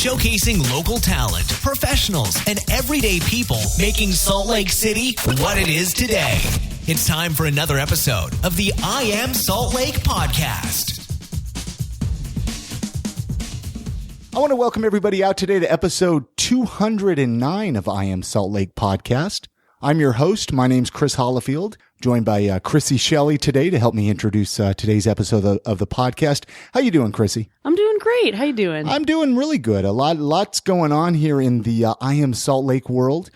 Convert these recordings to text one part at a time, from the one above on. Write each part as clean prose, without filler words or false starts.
showcasing local talent, professionals, and everyday people making Salt Lake City what it is today. It's time for another episode of the I Am Salt Lake podcast. I want to welcome everybody out today to episode 209 of I Am Salt Lake podcast. I'm your host. My name's Chris Hollifield, joined by Chrissy Shelley today to help me introduce today's episode of the podcast. How you doing, Chrissy? I'm doing great. How you doing? I'm doing really good. Lots going on here in the I Am Salt Lake world.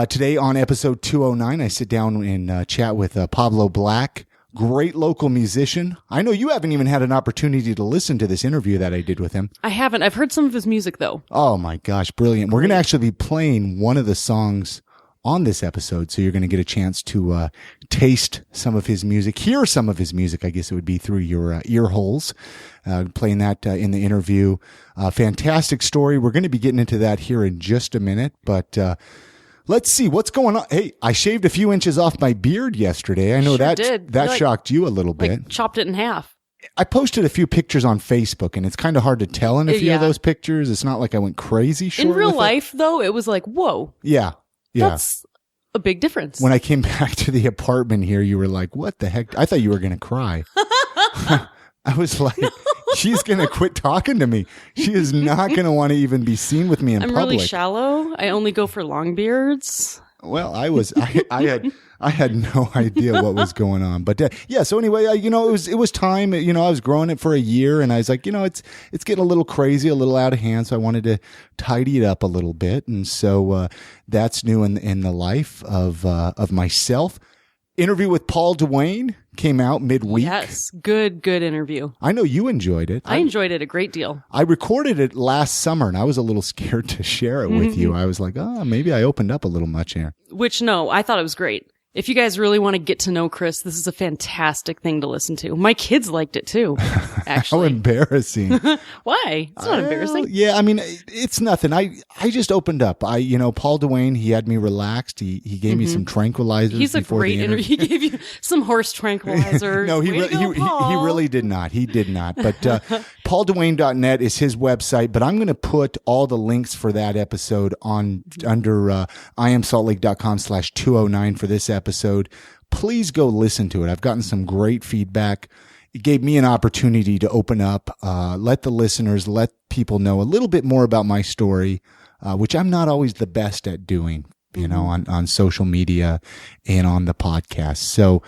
Today on episode 209, I sit down and chat with Pablo Blaqk, great local musician. I know you haven't even had an opportunity to listen to this interview that I did with him. I haven't. I've heard some of his music, though. Oh, my gosh. Brilliant. We're going to actually be playing one of the songs on this episode, so you're going to get a chance to taste some of his music, hear some of his music, I guess it would be through your ear holes, playing that in the interview. Fantastic story. We're going to be getting into that here in just a minute, but let's see what's going on. Hey, I shaved a few inches off my beard yesterday. I know Sure did. that shocked you a little bit. Like, chopped it in half. I posted a few pictures on Facebook, and it's kind of hard to tell in a few of Yeah. those pictures. It's not like I went crazy short In real with it. life, though, it was like, whoa. Yeah. That's a big difference. When I came back to the apartment here, you were like, what the heck? I thought you were going to cry. I was like, she's going to quit talking to me. She is not going to want to even be seen with me in I'm public. really shallow. I only go for long beards. Well, I had no idea what was going on, but yeah. So anyway, it was time. I was growing it for a year, and I was like, it's getting a little crazy, a little out of hand. So I wanted to tidy it up a little bit, and so that's new in the life of myself. Interview with Paul Duane came out midweek. Yes. Good interview. I know you enjoyed it. I enjoyed it a great deal. I recorded it last summer, and I was a little scared to share it with you. I was like, maybe I opened up a little much here. Which, no, I thought it was great. If you guys really want to get to know Chris, this is a fantastic thing to listen to. My kids liked it too, actually. How embarrassing. Why? It's not embarrassing. Yeah, I mean, it's nothing. I just opened up. Paul Duane, he had me relaxed. He gave me some tranquilizers. He's a before great the interview. He gave you some horse tranquilizers. No, he Paul. really did not. He did not. But paulduane.net is his website. But I'm going to put all the links for that episode under iamsaltlake.com/209 for this episode. Please go listen to it. I've gotten some great feedback. It gave me an opportunity to open up, let people know a little bit more about my story, which I'm not always the best at doing, on social media and on the podcast. So,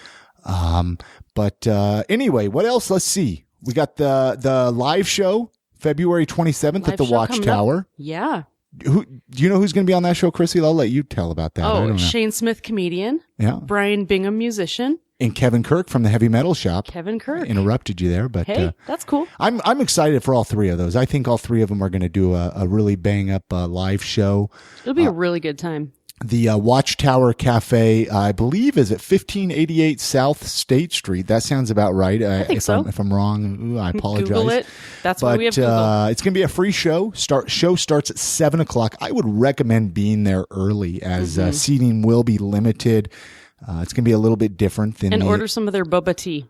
anyway, what else? Let's see. We got the live show February 27th at the Watchtower. Yeah. Do you know who's going to be on that show, Chrissy? I'll let you tell about that. I don't know. Shane Smith, comedian. Yeah. Brian Bingham, musician. And Kevin Kirk from the Heavy Metal Shop. Kevin Kirk. I interrupted you there, but hey, that's cool. I'm excited for all three of those. I think all three of them are going to do a really bang up live show. It'll be a really good time. The Watchtower Cafe, I believe, is at 1588 South State Street. That sounds about right. I think so. If I'm wrong, I apologize. Google it. That's why we have Google. It's going to be a free show. Show starts at 7:00. I would recommend being there early, as seating will be limited. It's going to be a little bit different than order some of their boba tea.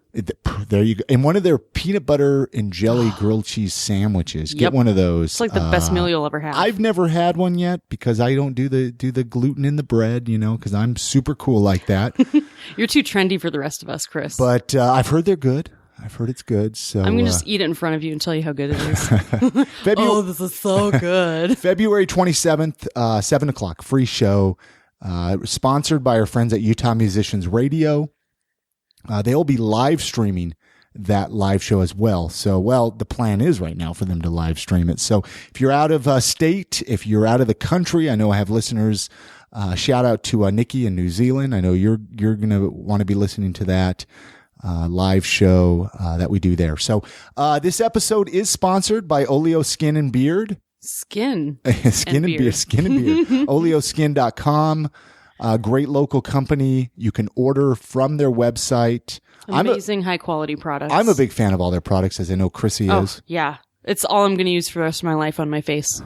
There you go. And one of their peanut butter and jelly grilled cheese sandwiches. Get one of those. It's like the best meal you'll ever have. I've never had one yet because I don't do the gluten in the bread, because I'm super cool like that. You're too trendy for the rest of us, Chris. But I've heard they're good. I've heard it's good. So I'm going to just eat it in front of you and tell you how good it is. This is so good. February 27th, 7:00, free show. Sponsored by our friends at Utah Musicians Radio. They'll be live streaming that live show as well. So, the plan is right now for them to live stream it. So if you're out of state, if you're out of the country, I know I have listeners. Shout out to Nikki in New Zealand. I know you're going to want to be listening to that live show that we do there. So this episode is sponsored by Oleo Skin and Beard. Skin and beard. Oleoskin.com. Great local company. You can order from their website. Amazing high quality products. I'm a big fan of all their products, as I know Chrissy is. Yeah. It's all I'm going to use for the rest of my life on my face.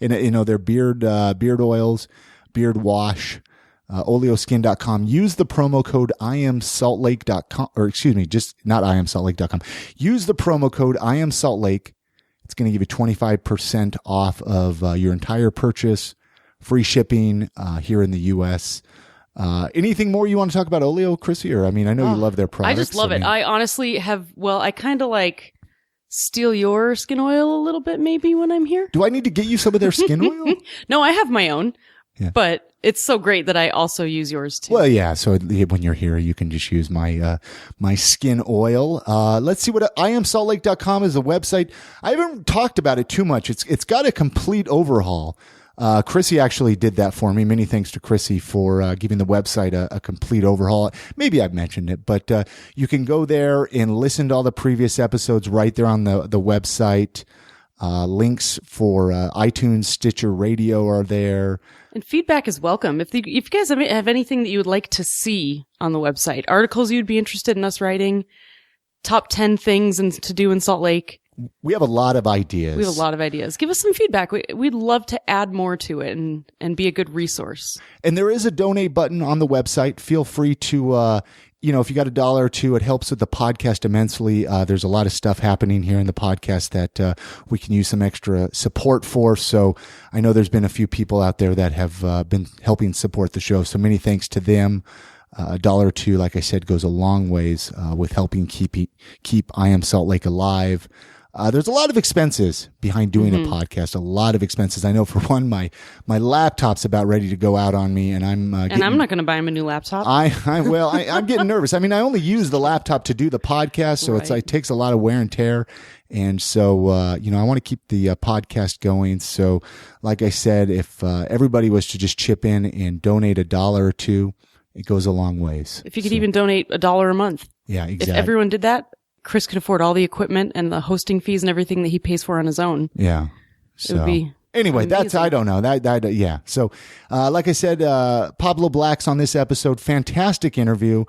And their beard oils, beard wash, oleoskin.com. Use the promo code iamsaltlake.com, or excuse me, just not iamsaltlake.com. Use the promo code iamsaltlake It's going to give you 25% off of your entire purchase, free shipping here in the U.S. Anything more you want to talk about Olio, Chrissy? Or, I mean, I know you love their products. I just love it. I honestly I kind of like steal your skin oil a little bit maybe when I'm here. Do I need to get you some of their skin oil? No, I have my own. Yeah. But it's so great that I also use yours too. Well, yeah. So when you're here, you can just use my my skin oil. Let's see what iamsaltlake.com is a website. I haven't talked about it too much. It's got a complete overhaul. Chrissy actually did that for me. Many thanks to Chrissy for giving the website a complete overhaul. Maybe I've mentioned it, but you can go there and listen to all the previous episodes right there on the website. Links for iTunes, Stitcher Radio are there. And feedback is welcome. If you guys have anything that you would like to see on the website, articles you'd be interested in us writing, top 10 things to do in Salt Lake. We have a lot of ideas. We have a lot of ideas. Give us some feedback. We'd love to add more to it and be a good resource. And there is a donate button on the website. Feel free to, if you got $1 or $2, it helps with the podcast immensely. There's a lot of stuff happening here in the podcast that we can use some extra support for. So I know there's been a few people out there that have been helping support the show. So many thanks to them. $1 or $2, like I said, goes a long ways with helping keep I Am Salt Lake alive. There's a lot of expenses behind doing a podcast. A lot of expenses. I know for one, my laptop's about ready to go out on me, and I'm not going to buy him a new laptop. I'm getting nervous. I mean, I only use the laptop to do the podcast, so it takes a lot of wear and tear. And so, I want to keep the podcast going. So, like I said, if everybody was to just chip in and donate $1 or $2, it goes a long ways. If you could even donate $1 a month. Yeah, exactly. If everyone did that, Chris could afford all the equipment and the hosting fees and everything that he pays for on his own. Yeah. So it would be anyway, amazing. I don't know. Yeah. So, like I said, Pablo Blaqk's on this episode. Fantastic interview.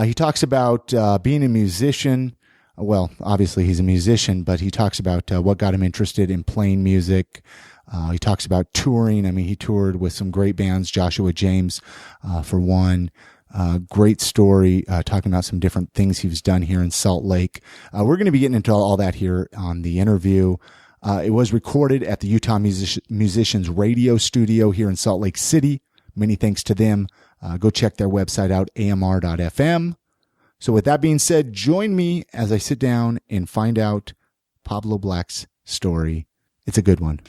He talks about being a musician. Well, obviously he's a musician, but he talks about what got him interested in playing music. He talks about touring. I mean, he toured with some great bands, Joshua James, for one. Great story, talking about some different things he's done here in Salt Lake. We're going to be getting into all that here on the interview. It was recorded at the Utah Musicians Radio Studio here in Salt Lake City. Many thanks to them. Go check their website out, amr.fm. So with that being said, join me as I sit down and find out Pablo Blaqk's story. It's a good one.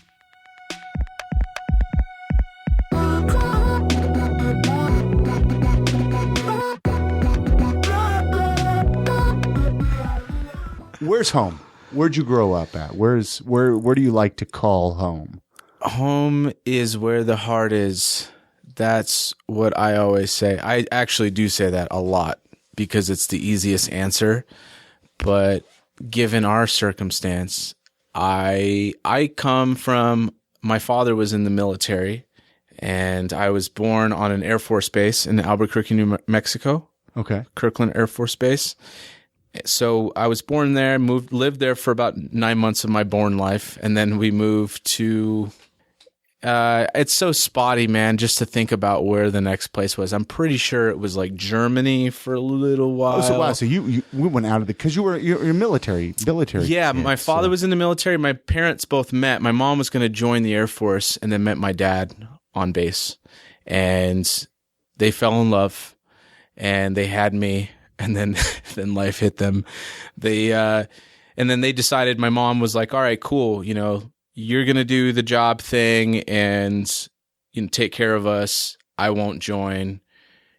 Where's home? Where'd you grow up at? Where do you like to call home? Home is where the heart is. That's what I always say. I actually do say that a lot because it's the easiest answer. But given our circumstance, I come from, my father was in the military, and I was born on an Air Force base in Albuquerque, New Mexico. Okay. Kirkland Air Force Base. So I was born there, lived there for about 9 months of my born life. And then we moved to, it's so spotty, man, just to think about where the next place was. I'm pretty sure it was like Germany for a little while. Oh, so wow. So we went out of because you're military. Yeah. My father was in the military. My parents both met. My mom was going to join the Air Force and then met my dad on base, and they fell in love and they had me. And then life hit them. And then they decided, my mom was like, all right, cool. You're going to do the job thing and, take care of us. I won't join,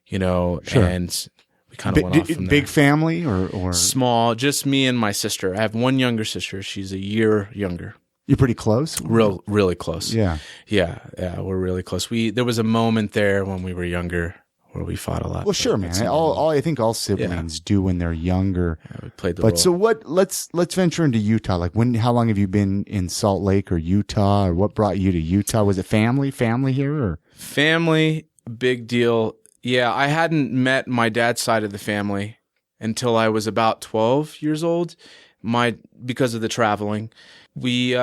Sure. And we kind of went off from there. Big family or small, just me and my sister. I have one younger sister. She's a year younger. You're pretty close? Really close. Yeah. Yeah. We're really close. There was a moment there when we were younger where we fought a lot. Well, sure, man. I think all siblings do when they're younger. Yeah, we played the role. So let's venture into Utah. Like how long have you been in Salt Lake or Utah, or what brought you to Utah? Was it family here or? Family, big deal. Yeah. I hadn't met my dad's side of the family until I was about 12 years old. Because of the traveling, we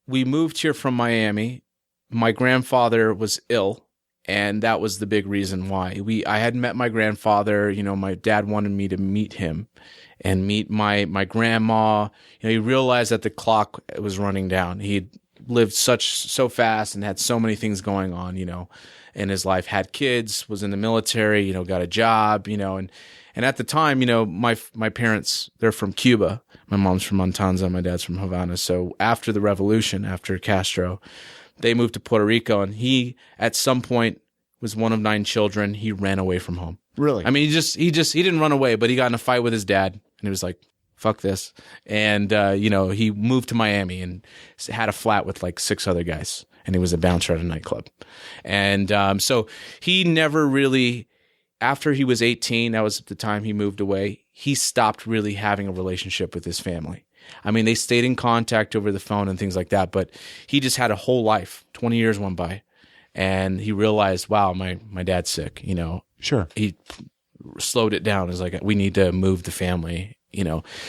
moved here from Miami. My grandfather was ill, And that was the big reason why. I had met my grandfather. My dad wanted me to meet him and meet my grandma. He realized that the clock was running down. He lived so fast and had so many things going on, in his life. Had kids, was in the military, got a job, and at the time, my parents, they're from Cuba. My mom's from Matanza, my dad's from Havana. So after the revolution, after Castro, they moved to Puerto Rico, and he, at some point, was one of 9 children. He ran away from home. Really? I mean, he didn't run away, but he got in a fight with his dad, and he was like, fuck this. And, he moved to Miami and had a flat with like 6 other guys, and he was a bouncer at a nightclub. And so he never really, after he was 18, that was the time he moved away, he stopped really having a relationship with his family. I mean, they stayed in contact over the phone and things like that, but he just had a whole life. 20 years went by, and he realized, wow, my dad's sick, Sure. He slowed it down. It's like, we need to move the family,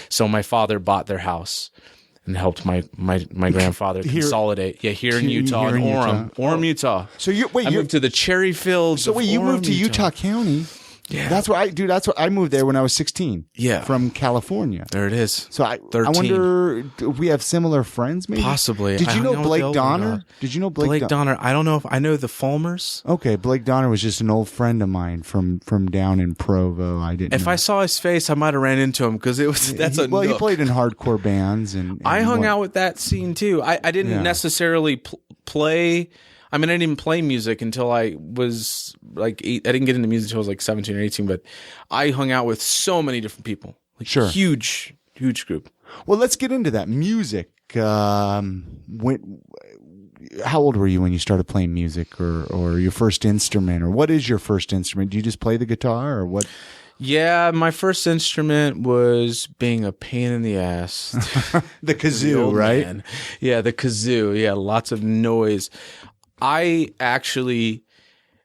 So my father bought their house and helped my grandfather consolidate. Yeah, here in Utah, in Orem, Utah. So you moved to the cherry fields. So wait, you Orem, moved to Utah County? Yeah, that's what I moved there when I was 16. Yeah, from California. There it is. So I wonder if we have similar friends, maybe. Possibly. Did you know Blake Donner? Did you know Blake Donner? I don't know if I know the Fulmers. Okay, Blake Donner was just an old friend of mine from down in Provo. I didn't. If I saw his face, I might have ran into him because it was he played in hardcore bands and I hung out with that scene too. I didn't necessarily play. I mean, I didn't even play music until I was like 8. I didn't get into music until I was like 17 or 18, but I hung out with so many different people. Like, sure. Huge group. Well, let's get into that music. How old were you when you started playing music or your first instrument, or what is your first instrument? Do you just play the guitar or what? Yeah, my first instrument was being a pain in the ass. The kazoo, right? Man. Yeah, the kazoo. Yeah, lots of noise. I actually,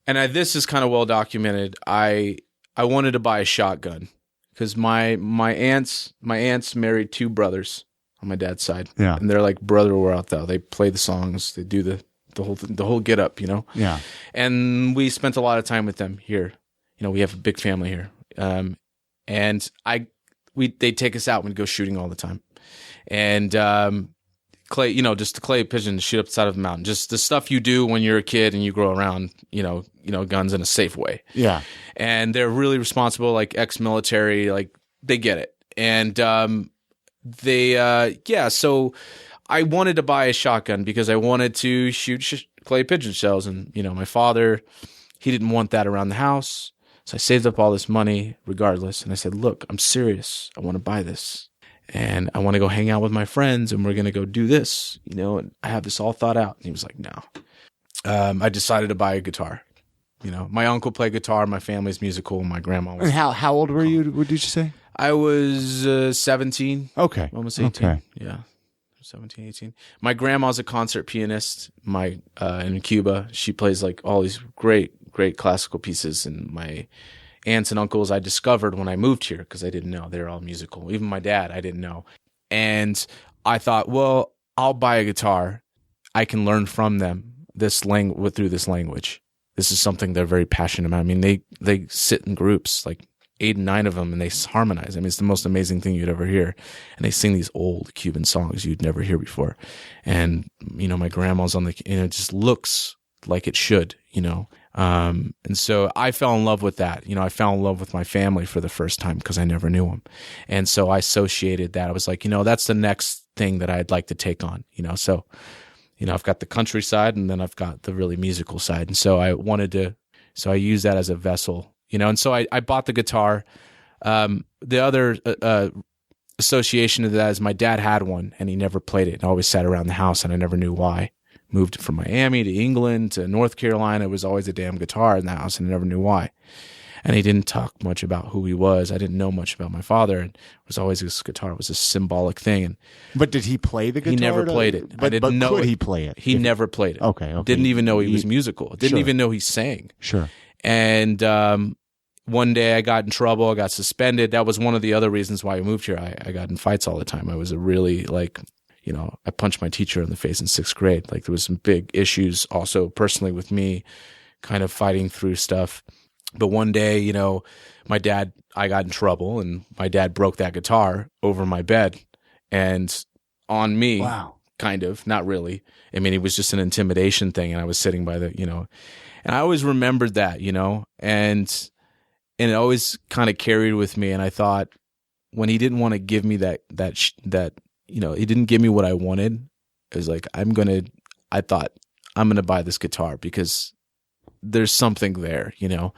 this is kind of well documented. I wanted to buy a shotgun because my aunts married 2 brothers on my dad's side. Yeah, and they're like brother were out there. They play the songs, they do the whole get up, Yeah, and we spent a lot of time with them here. We have a big family here, and they take us out and go shooting all the time, and clay, just the clay pigeon to shoot up the side of the mountain. Just the stuff you do when you're a kid and you grow around, guns in a safe way. Yeah. And they're really responsible, like ex-military, like they get it. And so I wanted to buy a shotgun because I wanted to shoot clay pigeon shells. And, my father, he didn't want that around the house. So I saved up all this money regardless. And I said, look, I'm serious. I want to buy this. And I want to go hang out with my friends, and we're going to go do this, and I have this all thought out. And he was like, no. I decided to buy a guitar. My uncle played guitar. My family's musical. My grandma was. And how old were you? What did you say? I was 17. Okay. Almost 18. Okay. Yeah. 17, 18. My grandma's a concert pianist. In Cuba, she plays like all these great classical pieces, and my aunts and uncles I discovered when I moved here because I didn't know. They're all musical. Even my dad, I didn't know. And I thought, well, I'll buy a guitar. I can learn from them through this language. This is something they're very passionate about. I mean, they sit in groups, like 8 and 9 of them, and they harmonize. I mean, it's the most amazing thing you'd ever hear. And they sing these old Cuban songs you'd never hear before. And, my grandma's on it just looks like it should, and so I fell in love with that. I fell in love with my family for the first time because I never knew them. And so I associated that. I was like, that's the next thing that I'd like to take on, so, I've got the countryside and then I've got the really musical side. And so I use that as a vessel, and so I bought the guitar. The other, association of that is my dad had one and he never played it. It always sat around the house and I never knew why. Moved from Miami to England to North Carolina. It was always a damn guitar in the house and I never knew why. And he didn't talk much about who he was. I didn't know much about my father. And it was always this guitar. It was a symbolic thing. But did he play the guitar? He never played it. But, I didn't know could he play it? He never played it. Okay. Didn't even know he was musical. Didn't even know he sang. Sure. And one day I got in trouble. I got suspended. That was one of the other reasons why I moved here. I got in fights all the time. I was a really I punched my teacher in the face in 6th grade. Like there was some big issues also personally with me kind of fighting through stuff. But one day, you know, I got in trouble, and my dad broke that guitar over my bed and on me. Wow. Kind of, not really. I mean, it was just an intimidation thing, and I was sitting by the, you know, and I always remembered that, you know, and it always kind of carried with me. And I thought, when he didn't want to give me that, you know, he didn't give me what I wanted. It was like, I thought I'm going to buy this guitar because there's something there, you know,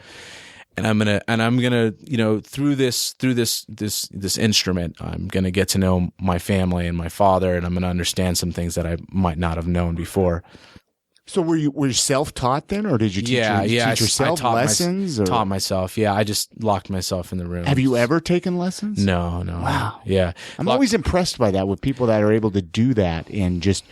and I'm going to, you know, through this instrument, I'm going to get to know my family and my father, and I'm going to understand some things that I might not have known before. So were you self-taught then, or did you teach, teach yourself lessons? Taught myself. Yeah, I just locked myself in the room. Have you ever taken lessons? No. Wow. Yeah. I'm always impressed by that, with people that are able to do that and just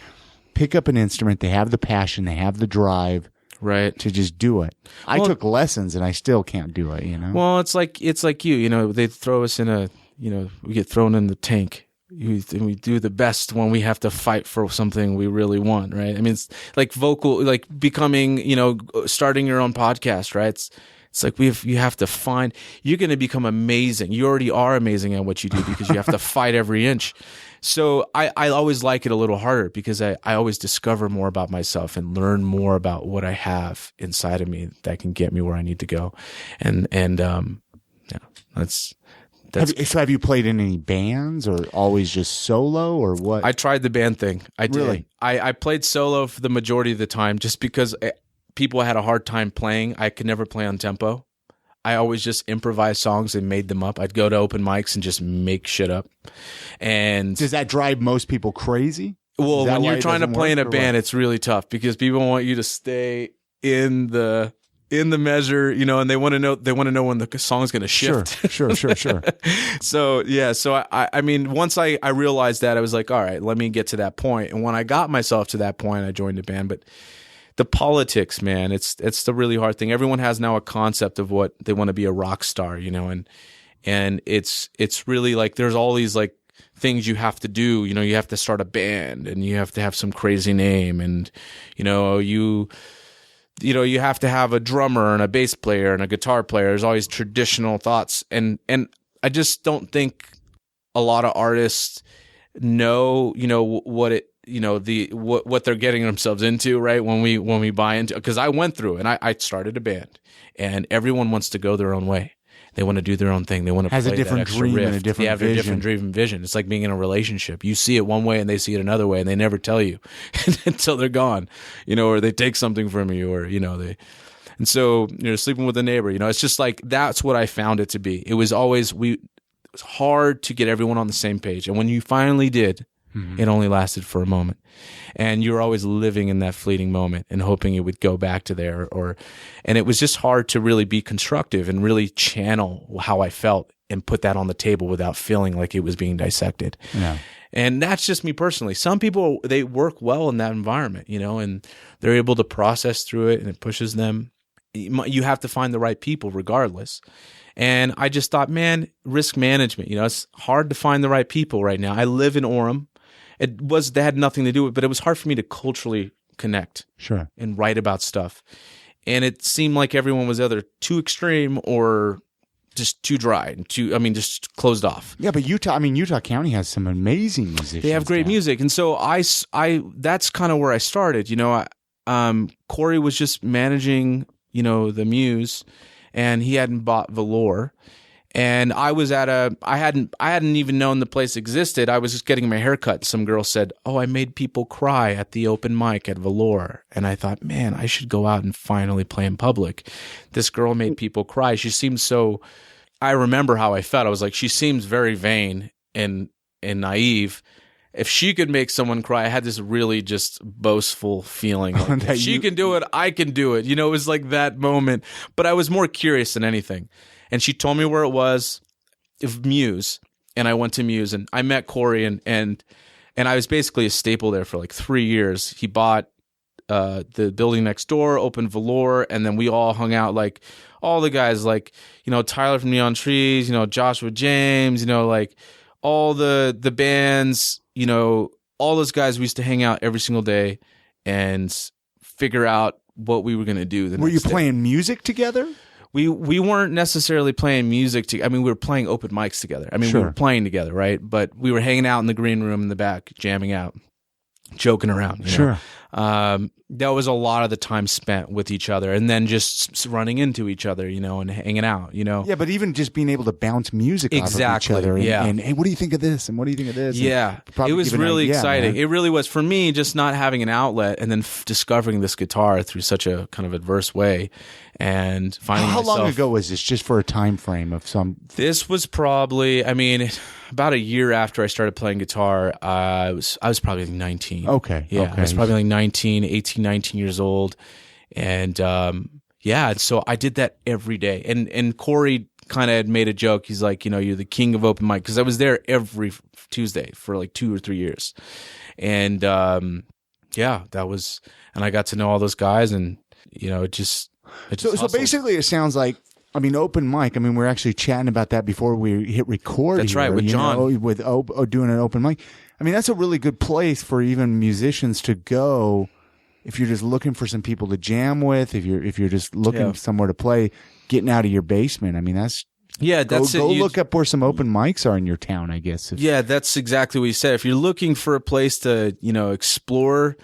pick up an instrument. They have the passion, they have the drive, right, to just do it. I took lessons and I still can't do it, you know? Well, it's like you know, they throw us in we get thrown in the tank. We do the best when we have to fight for something we really want, right? I mean, it's like like becoming, you know, starting your own podcast, right? It's like you have to find, you're going to become amazing. You already are amazing at what you do because you have to fight every inch. So I always like it a little harder because I always discover more about myself and learn more about what I have inside of me that can get me where I need to go. And yeah, that's. So have you played in any bands, or always just solo, or what? I tried the band thing. I did. Really? I played solo for the majority of the time just because people had a hard time playing. I could never play on tempo. I always just improvised songs and made them up. I'd go to open mics and just make shit up. And does that drive most people crazy? Well, when you're trying to play in a band, it's really tough because people want you to stay in the measure, you know, and they want to know when the song's going to shift. Sure. So I mean, once I realized that, I was like, all right, let me get to that point. And when I got myself to that point, I joined a band. But the politics, man, it's the really hard thing. Everyone has now a concept of what they want to be a rock star, you know, and it's really like there's all these like things you have to do. You know, you have to start a band and you have to have some crazy name, and you have to have a drummer and a bass player and a guitar player. There's always traditional thoughts. And I just don't think a lot of artists know, you know, what it, you know, what they're getting themselves into, right? When we buy into, because I went through and I started a band, and everyone wants to go their own way. They want to do their own thing. They want to play a different that extra dream riff. and a different they have vision. a different dream and vision. It's like being in a relationship. You see it one way and they see it another way, and they never tell you until they're gone, you know, or they take something from you, or, you know, and so, you know, sleeping with a neighbor, you know, it's just like, that's what I found it to be. It was always, it was hard to get everyone on the same page. And when you finally did, it only lasted for a moment. And you're always living in that fleeting moment and hoping it would go back to there, and it was just hard to really be constructive and really channel how I felt and put that on the table without feeling like it was being dissected. Yeah. And that's just me personally. Some people, they work well in that environment, you know, and they're able to process through it, and it pushes them. You have to find the right people regardless. And I just thought, man, risk management, you know, it's hard to find the right people right now. I live in Orem. That had nothing to do with it, but it was hard for me to culturally connect, and write about stuff. And it seemed like everyone was either too extreme or just too dry and just closed off. Yeah, but Utah County has some amazing musicians. They have great music. And so I that's kind of where I started. You know, Corey was just managing, you know, the Muse, and he hadn't bought Velour. And I was I hadn't even known the place existed. I was just getting my hair cut. Some girl said, "Oh, I made people cry at the open mic at Velour." And I thought, man, I should go out and finally play in public. This girl made people cry. She seemed so, I remember how I felt. I was like, she seems very vain and naive. If she could make someone cry, I had this really just boastful feeling. Like, if she can do it, I can do it. You know, it was like that moment. But I was more curious than anything. And she told me where it was, Muse, and I went to Muse, and I met Corey, and I was basically a staple there for like 3 years. He bought the building next door, opened Velour, and then we all hung out, like all the guys, like, you know, Tyler from Neon Trees, you know, Joshua James, you know, like all the bands, you know, all those guys. We used to hang out every single day and figure out what we were going to do. Were you next day. playing music together? We weren't necessarily playing music. I mean, we were playing open mics together. I mean, we were playing together, right? But we were hanging out in the green room in the back, jamming out, joking around. You know? That was a lot of the time spent with each other, and then just running into each other, you know, and hanging out, you know. Yeah, but even just being able to bounce music off of each other, and hey, what do you think of this? And what do you think of this? Yeah, it was really exciting. Man. It really was for me, just not having an outlet, and then discovering this guitar through such a kind of adverse way, and finding. How long ago was this? Just for a time frame of some. This was probably, I mean, about a year after I started playing guitar. I was probably like 19. Okay. Yeah, okay. I was probably like 18, 19 years old. And so I did that every day. And Corey kind of had made a joke. He's like, you know, you're the king of open mic, because I was there every Tuesday for like 2 or 3 years. And that was, and I got to know all those guys, and you know, so basically it sounds like, I mean, open mic. I mean, we're actually chatting about that before we hit record. That's right, with John. Doing an open mic. I mean, that's a really good place for even musicians to go if you're just looking for some people to jam with. If you're just looking somewhere to play, getting out of your basement. I mean, that's that's go it. Look up where some open mics are in your town, I guess. That's exactly what you said. If you're looking for a place to, you know, explore,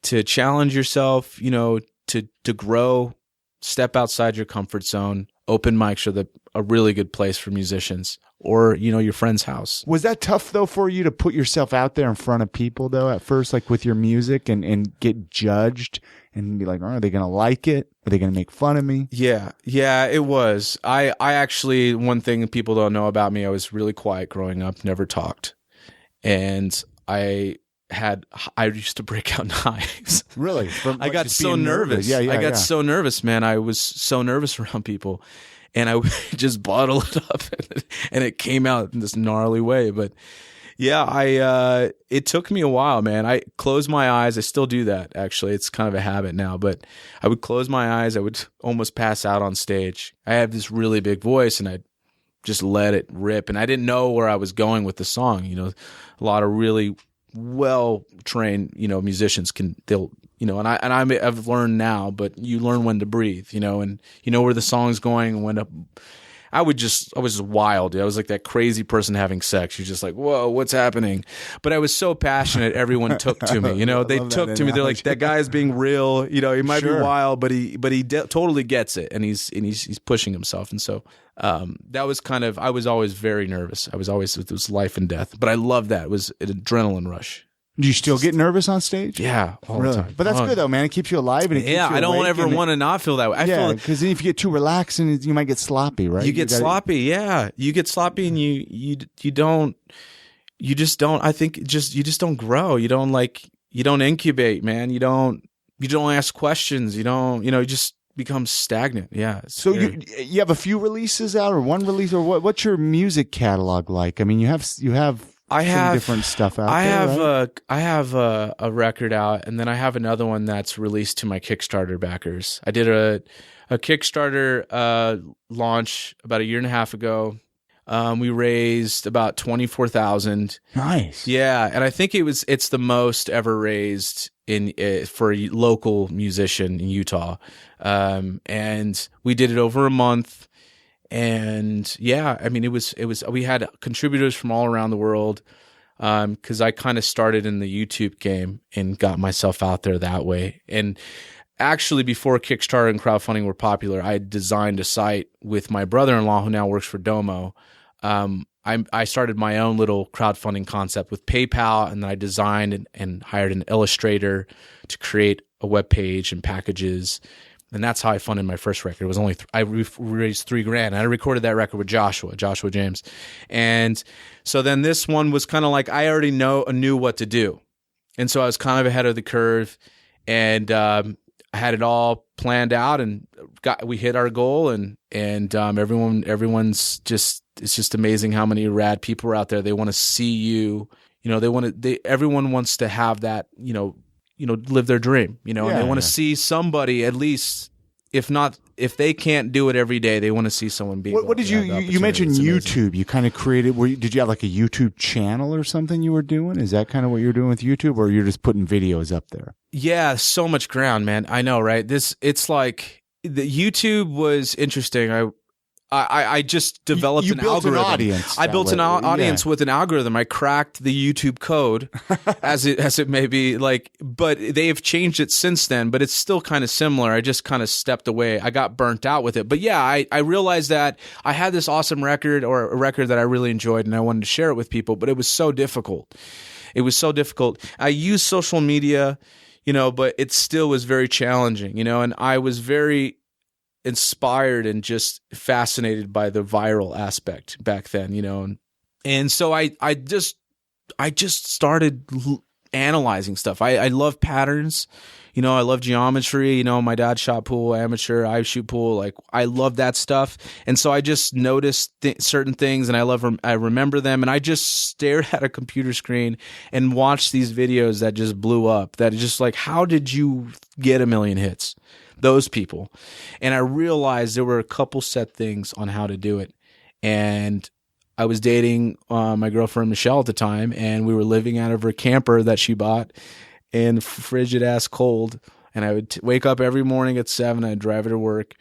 to challenge yourself, you know, to grow, step outside your comfort zone. Open mics are a really good place for musicians, or, you know, your friend's house. Was that tough though for you to put yourself out there in front of people though at first, like with your music, and get judged and be like, oh, are they going to like it? Are they going to make fun of me? Yeah, it was. I actually, one thing people don't know about me, I was really quiet growing up, never talked. And I used to break out knives. Really? I got so nervous. I got so nervous, man. I was so nervous around people, and I would just bottle it up, and it came out in this gnarly way. But yeah, it took me a while, man. I closed my eyes. I still do that, actually. It's kind of a habit now, but I would close my eyes. I would almost pass out on stage. I have this really big voice, and I'd just let it rip. And I didn't know where I was going with the song. You know, a lot of really well-trained, you know, musicians they'll, you know, and I've learned now, but you learn when to breathe, you know, and you know where the song's going, and when I was just wild. I was like that crazy person having sex. You're just like, whoa, what's happening? But I was so passionate. Everyone took to me, you know, they took to me. They're like, that guy's being real, you know, he might be wild, but he totally gets it. And he's pushing himself. And so, that was kind of, I was always very nervous. It was life and death, but I loved that. It was an adrenaline rush. Do you still get nervous on stage? Yeah, all the time. But that's good though, man. It keeps you alive, and it keeps you I don't ever want to not feel that way. Because if you get too relaxed, and you might get sloppy, right? You get sloppy, yeah. You get sloppy, and you just don't. I think you just don't grow. You don't incubate, man. You don't ask questions. You just become stagnant. Yeah. So you have a few releases out, or one release, or what's your music catalog like? I mean, you have some different stuff out there. I have a record out, and then I have another one that's released to my Kickstarter backers. I did a Kickstarter launch about 1.5 years ago. We raised about $24,000. Nice. Yeah, and I think it's the most ever raised for a local musician in Utah. And we did it over a month. And yeah, I mean, it was, we had contributors from all around the world. Cause I kind of started in the YouTube game and got myself out there that way. And actually before Kickstarter and crowdfunding were popular, I designed a site with my brother-in-law who now works for Domo. I started my own little crowdfunding concept with PayPal, and then I designed and hired an illustrator to create a web page and packages. And that's how I funded my first record. It was only I raised $3,000. I recorded that record with Joshua James. And so then this one was kind of like I already knew what to do. And so I was kind of ahead of the curve, and I had it all planned out, and we hit our goal, and everyone's just, it's just amazing how many rad people are out there. They want to see you, everyone wants to have that, live their dream, and they want to see somebody, at least, if not if they can't do it every day, they want to see someone be. What did you mentioned YouTube? You kind of created. Did you have like a YouTube channel or something you were doing? Is that kind of what you're doing with YouTube, or you're just putting videos up there? Yeah, so much ground, man. I know, right? It's like the YouTube was interesting. I just developed an algorithm. I built an audience with an algorithm. I cracked the YouTube code, as it may be, like, but they have changed it since then. But it's still kind of similar. I just kind of stepped away. I got burnt out with it. But yeah, I realized that I had this awesome record, or a record that I really enjoyed, and I wanted to share it with people. But it was so difficult. I used social media, but it still was very challenging, and I was very inspired and just fascinated by the viral aspect back then, and so I just started analyzing stuff. I love patterns, I love geometry. My dad shot pool, amateur. I shoot pool. Like, I love that stuff, and so I just noticed certain things, and I remember them, and I just stared at a computer screen and watched these videos that just blew up. That just like, how did you get 1 million hits? Those people. And I realized there were a couple set things on how to do it. And I was dating my girlfriend Michelle at the time, and we were living out of her camper that she bought in frigid ass cold. And I would wake up every morning at 7, I'd drive her to work,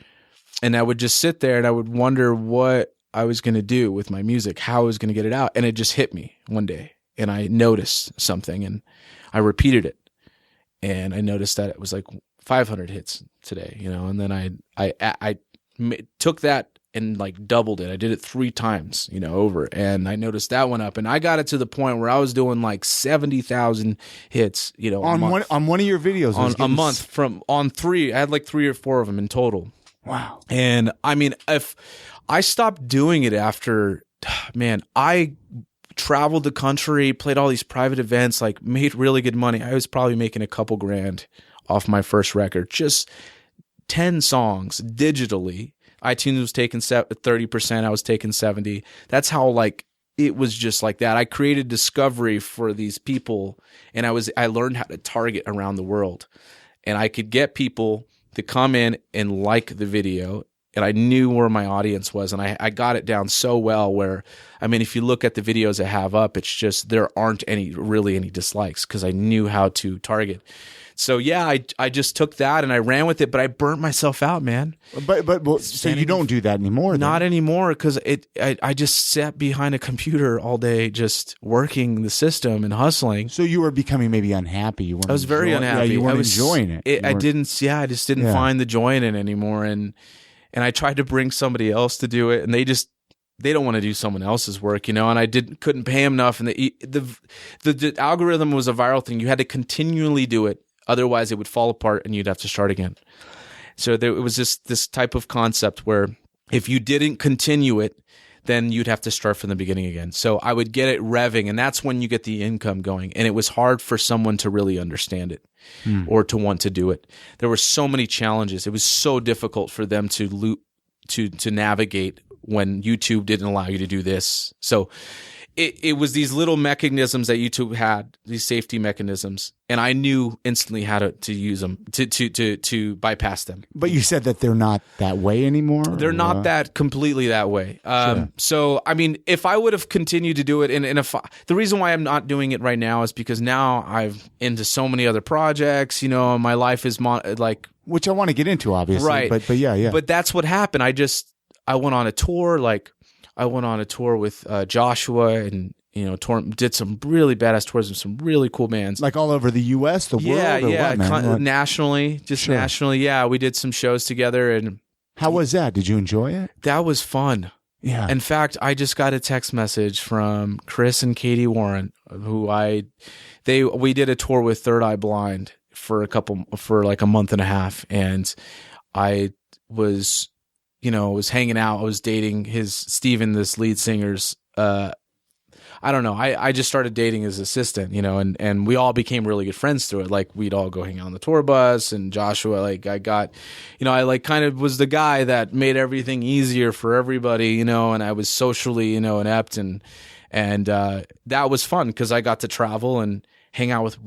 and I would just sit there and I would wonder what I was going to do with my music, how I was going to get it out. And it just hit me one day, and I noticed something, and I repeated it. And I noticed that it was like 500 hits today, and then I took that and like doubled it. I did it 3 times, over, and I noticed that went up, and I got it to the point where I was doing like 70,000 hits, on one of your videos, on a month on 3. I had like 3 or 4 of them in total. Wow. And I mean, if I stopped doing it after, man, I traveled the country, played all these private events, like made really good money. I was probably making a couple grand off my first record, just 10 songs digitally. iTunes was taking 30%, I was taking 70%. That's how, like, it was just like that. I created discovery for these people, and I learned how to target around the world, and I could get people to come in and like the video, and I knew where my audience was, and I got it down so well where, I mean, if you look at the videos I have up, it's just there aren't any dislikes because I knew how to target. So yeah, I just took that and I ran with it, but I burnt myself out, man. But so you don't do that anymore? Then? Not anymore, because I just sat behind a computer all day, just working the system and hustling. So you were becoming maybe unhappy. I was very unhappy. Yeah, you weren't enjoying it. I just didn't find the joy in it anymore, and I tried to bring somebody else to do it, and they don't want to do someone else's work, and I couldn't pay them enough, and the algorithm was a viral thing. You had to continually do it. Otherwise, it would fall apart and you'd have to start again. So it was just this type of concept where if you didn't continue it, then you'd have to start from the beginning again. So I would get it revving, and that's when you get the income going. And it was hard for someone to really understand it or to want to do it. There were so many challenges. It was so difficult for them to navigate when YouTube didn't allow you to do this. So it was these little mechanisms that YouTube had, these safety mechanisms, and I knew instantly how to use them to bypass them. But you said that they're not that way anymore? They're not that completely that way. Sure. So, I mean, if I would have continued to do it, the reason why I'm not doing it right now is because now I'm into so many other projects, my life is like... Which I want to get into, obviously. Right. But yeah. But that's what happened. I went on a tour, with Joshua, and did some really badass tours with some really cool bands, like all over the U.S., the world. Nationally, nationally. Yeah, we did some shows together, and how was that? Did you enjoy it? That was fun. Yeah. In fact, I just got a text message from Chris and Katie Warren, who we did a tour with Third Eye Blind for like a month and a half, and I was hanging out. I was dating Steven, this lead singer's, I don't know. I just started dating his assistant, and we all became really good friends through it. Like, we'd all go hang out on the tour bus, and Joshua, like, I got, I kind of was the guy that made everything easier for everybody, and I was socially, inept, and that was fun because I got to travel and hang out with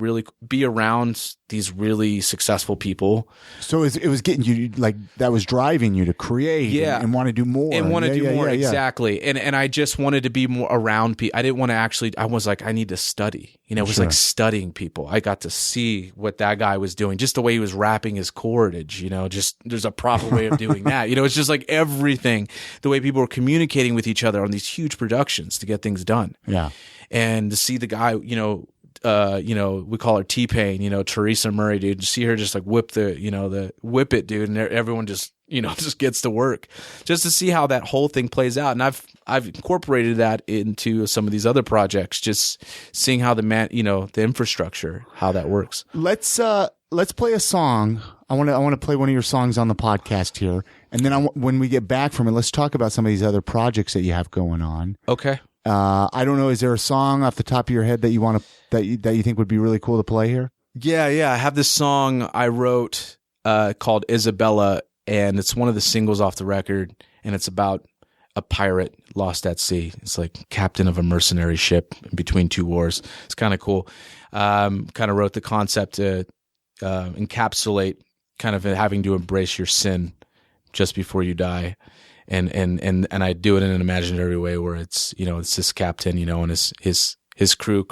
be around these really successful people. So it was getting you, like, that was driving you to create and want to do more. And want to do more, exactly. And I just wanted to be more around people. I didn't want to I was like, I need to study. It was like studying people. I got to see what that guy was doing, just the way he was wrapping his cordage, just there's a proper way of doing that. It's just like everything, the way people were communicating with each other on these huge productions to get things done. Yeah. And to see the guy, we call her T-Pain, Teresa Murray, dude. To see her just like whip whip it, dude, and everyone just, just gets to work, just to see how that whole thing plays out. And I've incorporated that into some of these other projects, just seeing how the infrastructure, how that works. Let's play a song. I want to play one of your songs on the podcast here, and then when we get back from it, let's talk about some of these other projects that you have going on. Okay. I don't know. Is there a song off the top of your head that you want to that you think would be really cool to play here? Yeah. I have this song I wrote called Isabella, and it's one of the singles off the record, and it's about a pirate lost at sea. It's like captain of a mercenary ship in between two wars. It's kind of cool. Kind of wrote the concept to encapsulate kind of having to embrace your sin just before you die. And I do it in an imaginary way where it's this captain, and his crew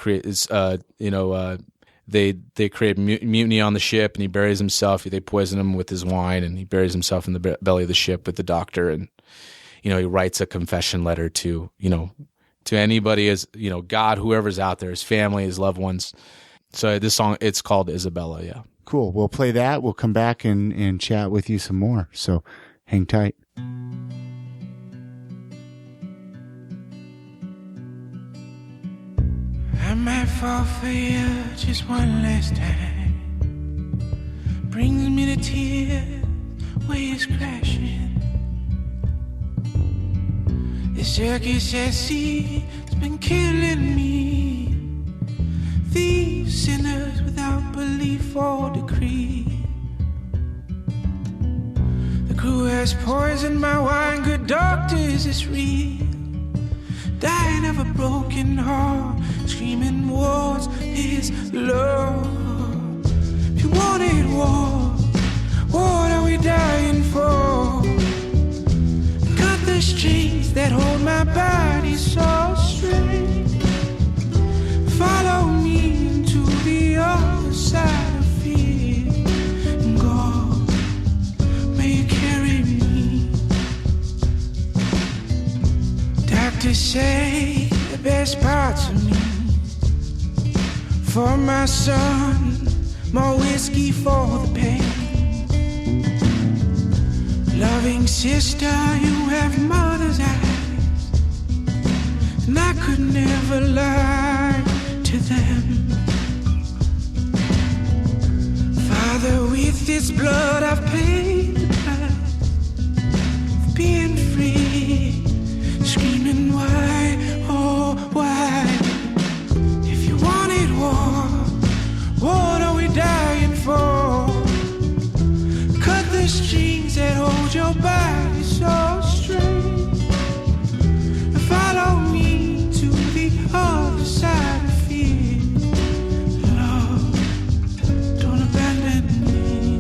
they create mutiny on the ship, and he buries himself. They poison him with his wine, and he buries himself in the belly of the ship with the doctor. And he writes a confession letter to anybody, as God, whoever's out there, his family, his loved ones. So this song, it's called Isabella. Yeah, cool. We'll play that. We'll come back and chat with you some more. So hang tight. I might fall for you just one last time. Brings me to tears, waves crashing. The circus at sea has been killing me. Thieves, sinners without belief or decree. The crew has poisoned my wine, good doctors, it's real. Dying of a broken heart, screaming wars is love. If you wanted war, what are we dying for? Cut the strings that hold my body so straight. Follow me into the other side of fear. And God, may you carry me. Doctors say the best parts of me. For my son, more whiskey for the pain. Loving sister, you have mother's eyes, and I could never lie to them. Father, with this blood I've paid the price of being free. Screaming why, oh why? If you wanted war, what are we dying for? Cut the strings that hold your body so straight. Follow me to the other side of fear. Love, don't abandon me.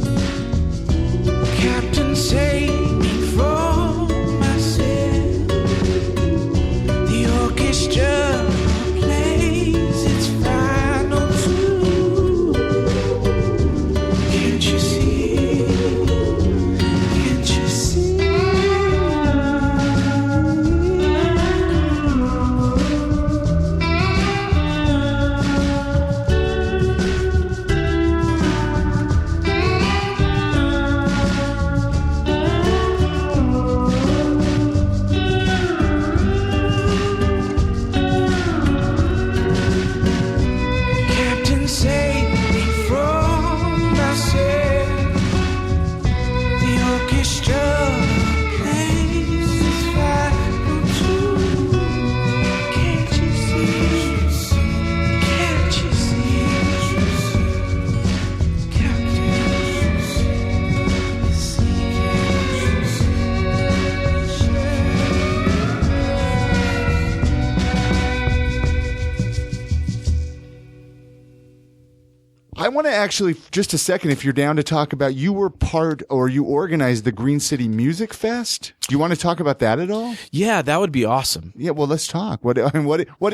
I want to actually, just a second, if you're down to talk about, you were part or you organized the Green City Music Fest. Do you want to talk about that at all? Yeah, that would be awesome. Yeah, well, let's talk. What is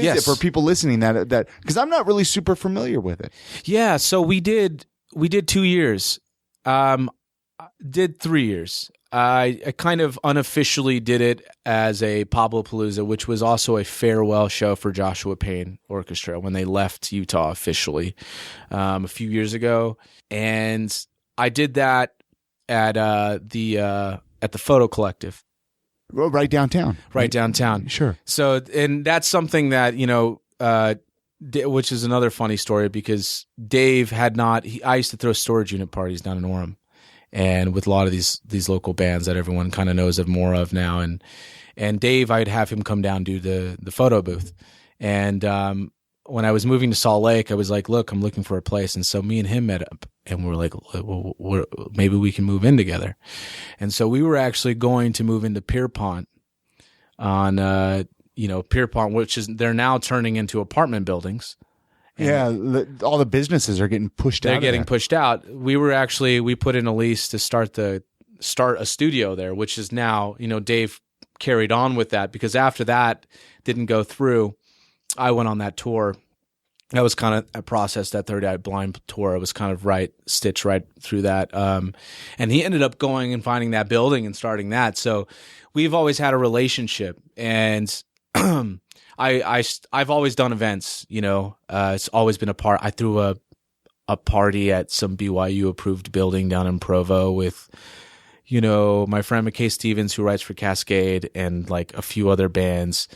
Yes. it for people listening that because I'm not really super familiar with it. Yeah, so we did 2 years. Did 3 years. I kind of unofficially did it as a Pablo Palooza, which was also a farewell show for Joshua Payne Orchestra when they left Utah officially a few years ago, and I did that at the Photo Collective, Right downtown. right downtown. Sure. So, and that's something that which is another funny story because Dave had not. I used to throw storage unit parties down in Orem. And with a lot of these local bands that everyone kind of knows of more of now, and Dave, I'd have him come down do the photo booth. And when I was moving to Salt Lake, I was like, "Look, I'm looking for a place." And so me and him met up, and we're like, well, "Maybe we can move in together." And so we were actually going to move into Pierpont on Pierpont, which is they're now turning into apartment buildings. And all the businesses are getting pushed out. They're getting pushed out. We put in a lease to start a studio there, which is now, Dave carried on with that because after that didn't go through, I went on that tour. That was kind of a process, that Third Eye Blind tour. It was kind of stitched right through that. And he ended up going and finding that building and starting that. So we've always had a relationship, and I've always done events, it's always been a part. I threw a party at some BYU approved building down in Provo with, my friend McKay Stevens, who writes for Cascade, and like a few other bands,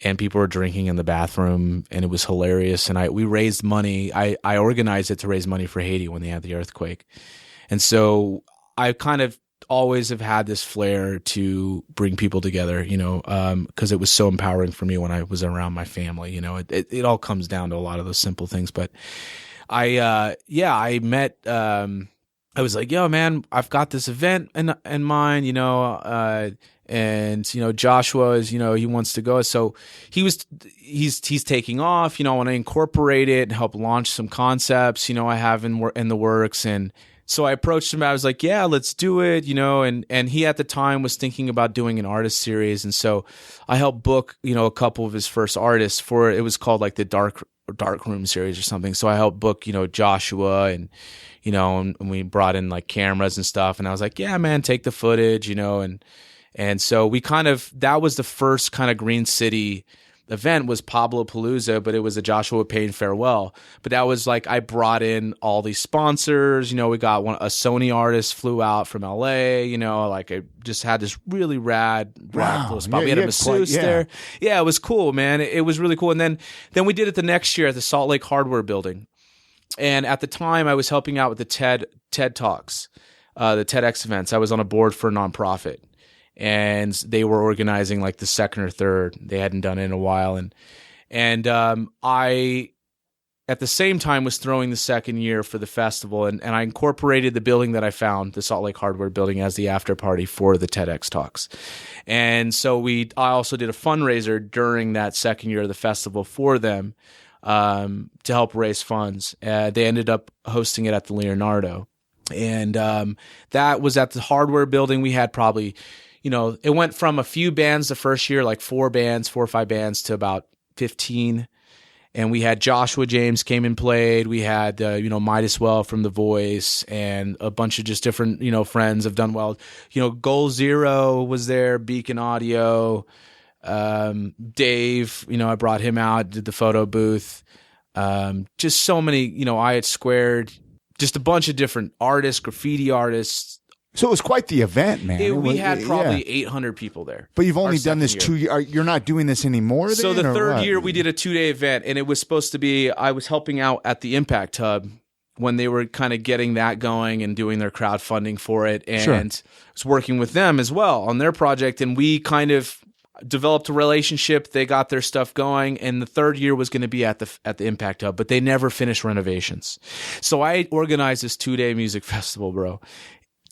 and people were drinking in the bathroom, and it was hilarious. And we raised money. I organized it to raise money for Haiti when they had the earthquake. And so I kind of always have had this flair to bring people together, because it was so empowering for me when I was around my family. It all comes down to a lot of those simple things. But I met, I was like, yo, man, I've got this event in mind, and Joshua is, he wants to go. So he's taking off, I want to incorporate it and help launch some concepts, I have in the works. And so I approached him. I was like, yeah, let's do it, and he at the time was thinking about doing an artist series. And so I helped book, a couple of his first artists it was called like the Dark Room series or something. So I helped book, Joshua and we brought in like cameras and stuff. And I was like, yeah, man, take the footage, and so we that was the first kind of Green City event was Pablo Palooza, but it was a Joshua Payne farewell. But that was like, I brought in all these sponsors, we got a Sony artist flew out from LA, like I just had this really rad little spot. Yeah, we had a masseuse there. Yeah, it was cool, man. It was really cool. And then we did it the next year at the Salt Lake Hardware Building. And at the time I was helping out with the TED Talks, the TEDx events. I was on a board for a nonprofit. And they were organizing like the second or third. They hadn't done it in a while. And I, at the same time, was throwing the second year for the festival. And I incorporated the building that I found, the Salt Lake Hardware Building, as the after party for the TEDx Talks. And so I also did a fundraiser during that second year of the festival for them to help raise funds. They ended up hosting it at the Leonardo. And that was at the Hardware Building. We had probably... it went from a few bands the first year, like 4 or 5 bands, to about 15. And we had Joshua James came and played. We had, Midas Well from The Voice, and a bunch of just different, friends have done well. Goal Zero was there, Beacon Audio, Dave, I brought him out, did the photo booth. Just so many, I had Squared, just a bunch of different artists, graffiti artists. So it was quite the event, man. We had probably 800 people there. But you've only done this 2 years. You're not doing this anymore then? So the third year we did a 2-day event, and it was supposed to be, I was helping out at the Impact Hub when they were kind of getting that going and doing their crowdfunding for it. And I was working with them as well on their project, and we kind of developed a relationship. They got their stuff going, and the third year was going to be at the Impact Hub, but they never finished renovations. So I organized this 2-day music festival, bro.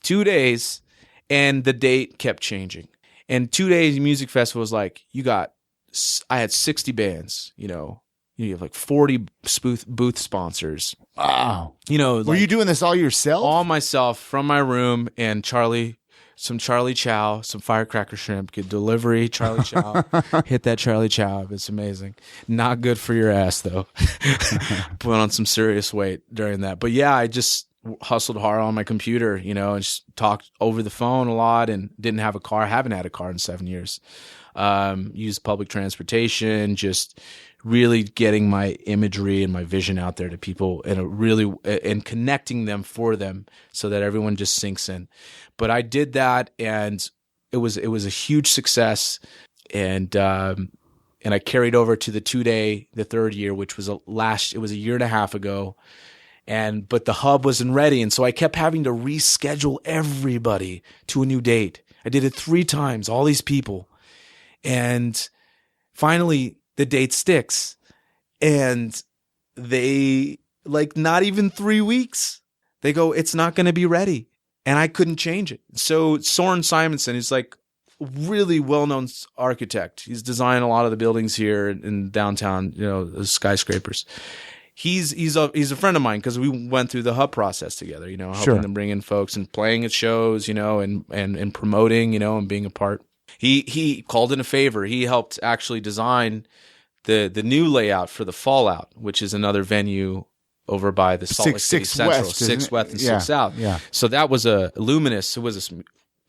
2 days, and the date kept changing. And 2 days music festival was like, I had 60 bands, You have like 40 booth sponsors. Wow. Were you doing this all yourself? All myself from my room, and some Charlie Chow, some firecracker shrimp, get delivery, Charlie Chow, hit that Charlie Chow. It's amazing. Not good for your ass though. Put on some serious weight during that. But yeah, I just hustled hard on my computer, and just talked over the phone a lot, and didn't have a car. I haven't had a car in 7 years. Used public transportation, just really getting my imagery and my vision out there to people, and connecting them for them so that everyone just sinks in. But I did that, and it was a huge success. And I carried over to the third year, which was it was a year and a half ago. But the hub wasn't ready. And so I kept having to reschedule everybody to a new date. I did it 3 times, all these people. And finally the date sticks, and they not even 3 weeks. They go, it's not going to be ready. And I couldn't change it. So Soren Simonson is really well-known architect. He's designed a lot of the buildings here in downtown, the skyscrapers. He's a friend of mine because we went through the hub process together, helping them bring in folks and playing at shows, and promoting, and being a part. He called in a favor. He helped actually design the new layout for the Fallout, which is another venue over by the Salt Lake City Central, 6 West and 6 South. Yeah. So that was a Luminous. It was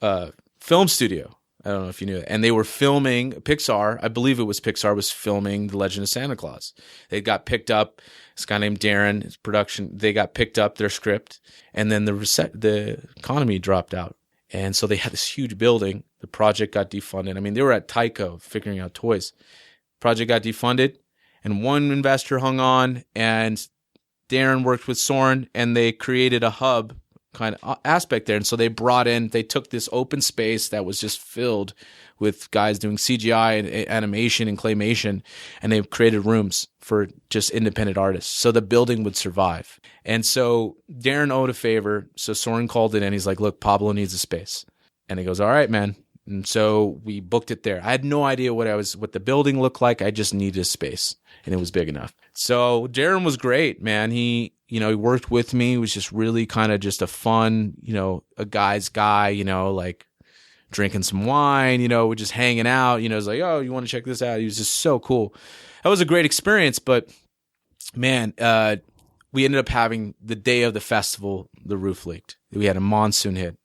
a film studio. I don't know if you knew that. And they were filming Pixar. I believe it was Pixar was filming The Legend of Santa Claus. They got picked up. This guy named Darren, his production, they got picked up their script, and then the economy dropped out. And so they had this huge building. The project got defunded. I mean, they were at Tyco figuring out toys. Project got defunded, and one investor hung on, and Darren worked with Soren, and they created a hub kind of aspect there. And so they took this open space that was just filled with guys doing CGI and animation and claymation, and they created rooms for just independent artists so the building would survive. And so Darren owed a favor, so Soren called it in. He's like, look, Pablo needs a space. And he goes, all right, man. And so we booked it there. I had no idea what the building looked like. I just needed a space, and it was big enough. So Darren was great, man. He worked with me. He was just really kind of just a fun, a guy's guy, drinking some wine, we're just hanging out, it's like, oh, you want to check this out? He was just so cool. That was a great experience, but man, we ended up having the day of the festival, the roof leaked. We had a monsoon hit.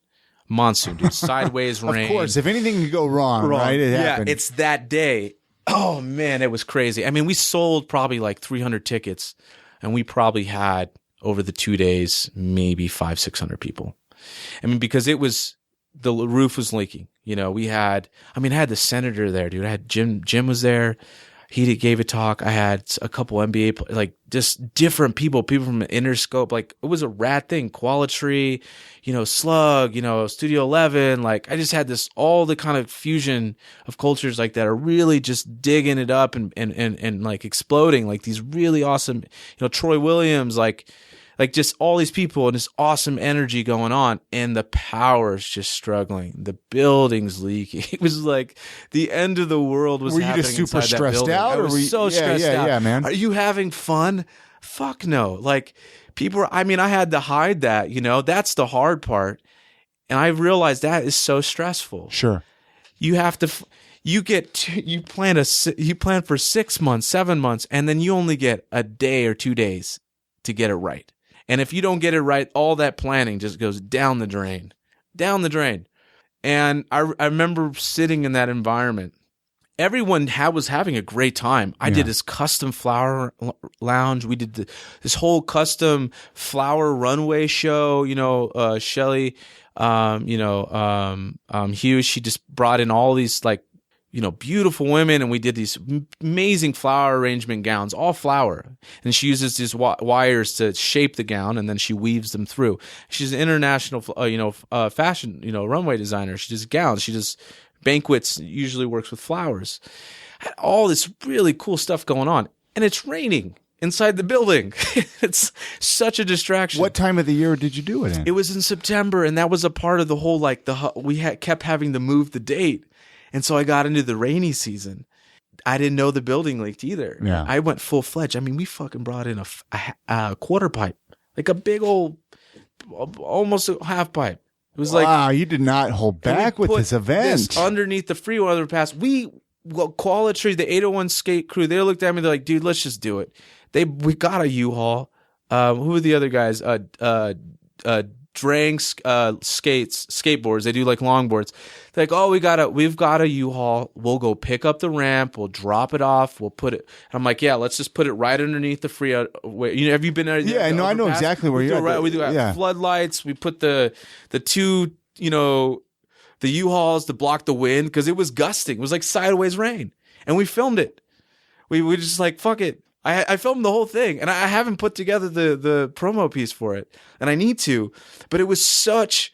Monsoon, dude. Sideways rain. Of course, if anything could go wrong, right? It happened. Yeah, it's that day. Oh, man, it was crazy. I mean, we sold probably 300 tickets, and we probably had, over the 2 days, maybe 500-600 people. I mean, because the roof was leaking. I had the senator there, dude. I had Jim was there. He gave a talk. I had a couple NBA, just different people from Interscope. It was a rad thing. Qualitree, Slug, Studio 11. I just had all the kind of fusion of cultures that are really just digging it up and exploding. These really awesome, Troy Williams, just all these people and this awesome energy going on, and the power's just struggling. The building's leaking. It was like the end of the world was happening. Were you just super stressed out? I was so stressed out. Yeah, man. Are you having fun? Fuck no. People I had to hide that, that's the hard part. And I realized that is so stressful. Sure. You have to, you plan for 6 months, 7 months, and then you only get a day or 2 days to get it right. And if you don't get it right, all that planning just goes down the drain. And I remember sitting in that environment. Everyone was having a great time. I did this custom flower lounge. We did this whole custom flower runway show. Shelly, Hughes, she just brought in all these beautiful women, and we did these amazing flower arrangement gowns, all flower. And she uses these wires to shape the gown, and then she weaves them through. She's an international, fashion, runway designer. She does gowns. She does banquets, usually works with flowers. Had all this really cool stuff going on, and it's raining inside the building. It's such a distraction. What time of the year did you do it in? It was in September, and that was a part of the whole, we kept having to move the date. And so I got into the rainy season. I didn't know the building leaked either. Yeah. I went full fledged. I mean, we fucking brought in a quarter pipe, like a big old, almost a half pipe. It was like, wow, you did not hold back with put this event. this underneath the freeway underpass. Quality, the 801 skate crew, they looked at me, they're like, dude, let's just do it. We got a U-Haul. Who are the other guys? Drang skateboards. They do like longboards. They're like, oh, we've got a U-Haul. We'll go pick up the ramp. We'll drop it off. We'll put it. And I'm like, yeah, let's just put it right underneath the freeway. Have you been there? Yeah, no, I know exactly where you're at. We do floodlights. We put the two, the U-Hauls to block the wind because it was gusting. It was like sideways rain, and we filmed it. We just like, fuck it. I filmed the whole thing, and I haven't put together the promo piece for it, and I need to. But it was it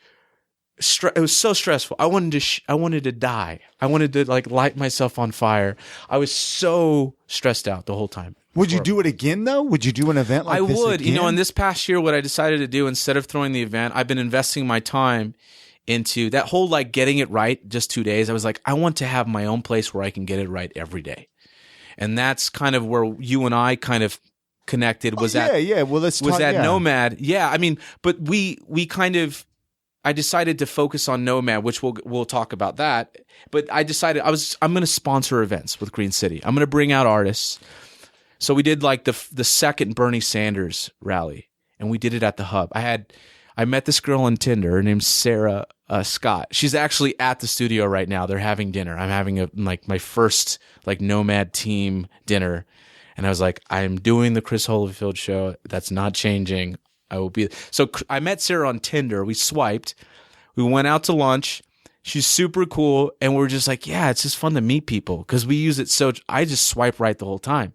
was so stressful. I wanted to die. I wanted to like light myself on fire. I was so stressed out the whole time. Would you do it again though? Would you do an event like this? I would. Again? In this past year, what I decided to do instead of throwing the event, I've been investing my time into that whole like getting it right. Just 2 days, I was like, I want to have my own place where I can get it right every day. And that's kind of where you and I kind of connected. Was Well, let's was talk, that Nomad? Yeah, I mean, but we kind of. I decided to focus on Nomad, which we'll talk about that. But I decided I'm going to sponsor events with Green City. I'm going to bring out artists. So we did like the second Bernie Sanders rally, and we did it at the Hub. I met this girl on Tinder. Her name's Sarah Scott. She's actually at the studio right now. They're having dinner. I'm having my first like Nomad team dinner, and I was like, I'm doing the Chris Holyfield show. That's not changing. I will be. So I met Sarah on Tinder. We swiped. We went out to lunch. She's super cool, and we're just like, yeah, it's just fun to meet people because we use it. So I just swipe right the whole time,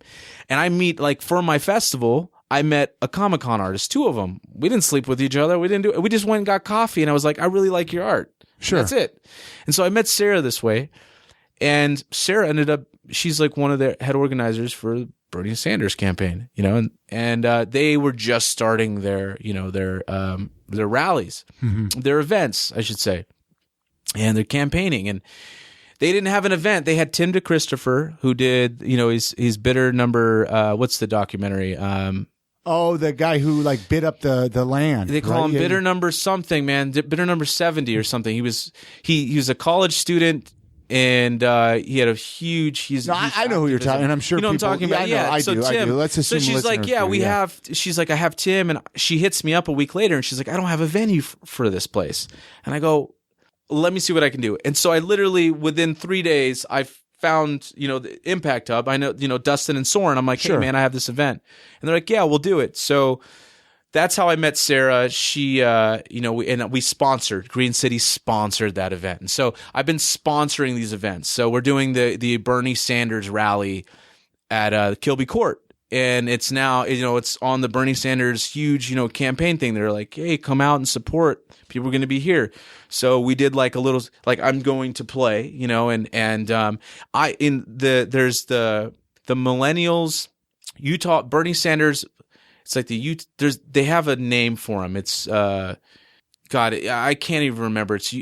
and I meet like for my festival. I met a Comic-Con artist, 2 of them. We didn't sleep with each other. We didn't do it. We just went and got coffee, and I was like, I really like your art. Sure. That's it. And so I met Sarah this way, and Sarah ended up, she's like one of the head organizers for the Bernie Sanders campaign, and they were just starting their rallies, their events, I should say, and their campaigning. And they didn't have an event. They had Tim DeChristopher, who did, he's Bitter Number, what's the documentary? Oh, the guy who like bid up the land. They call him Bitter Number something, man. Bitter Number 70 or something. He was a college student, and he had a huge. I know who you're talking, and I'm sure you know people, what I'm talking about. Yeah, I do. Let's assume. So she's like, she's like, I have Tim, and she hits me up a week later, and she's like, I don't have a venue for this place, and I go, let me see what I can do. And so I literally within 3 days I found, the Impact Hub. I know, Dustin and Soren. I'm like, hey, man, I have this event. And they're like, yeah, we'll do it. So that's how I met Sarah. She, we sponsored, Green City sponsored that event. And so I've been sponsoring these events. So we're doing the Bernie Sanders rally at Kilby Court. And it's now, it's on the Bernie Sanders huge, campaign thing. They're like, hey, come out and support. People are going to be here. So we did like a little, like I'm going to play, there's the millennials, Utah, Bernie Sanders. It's like they have a name for him. It's, God, I can't even remember. It's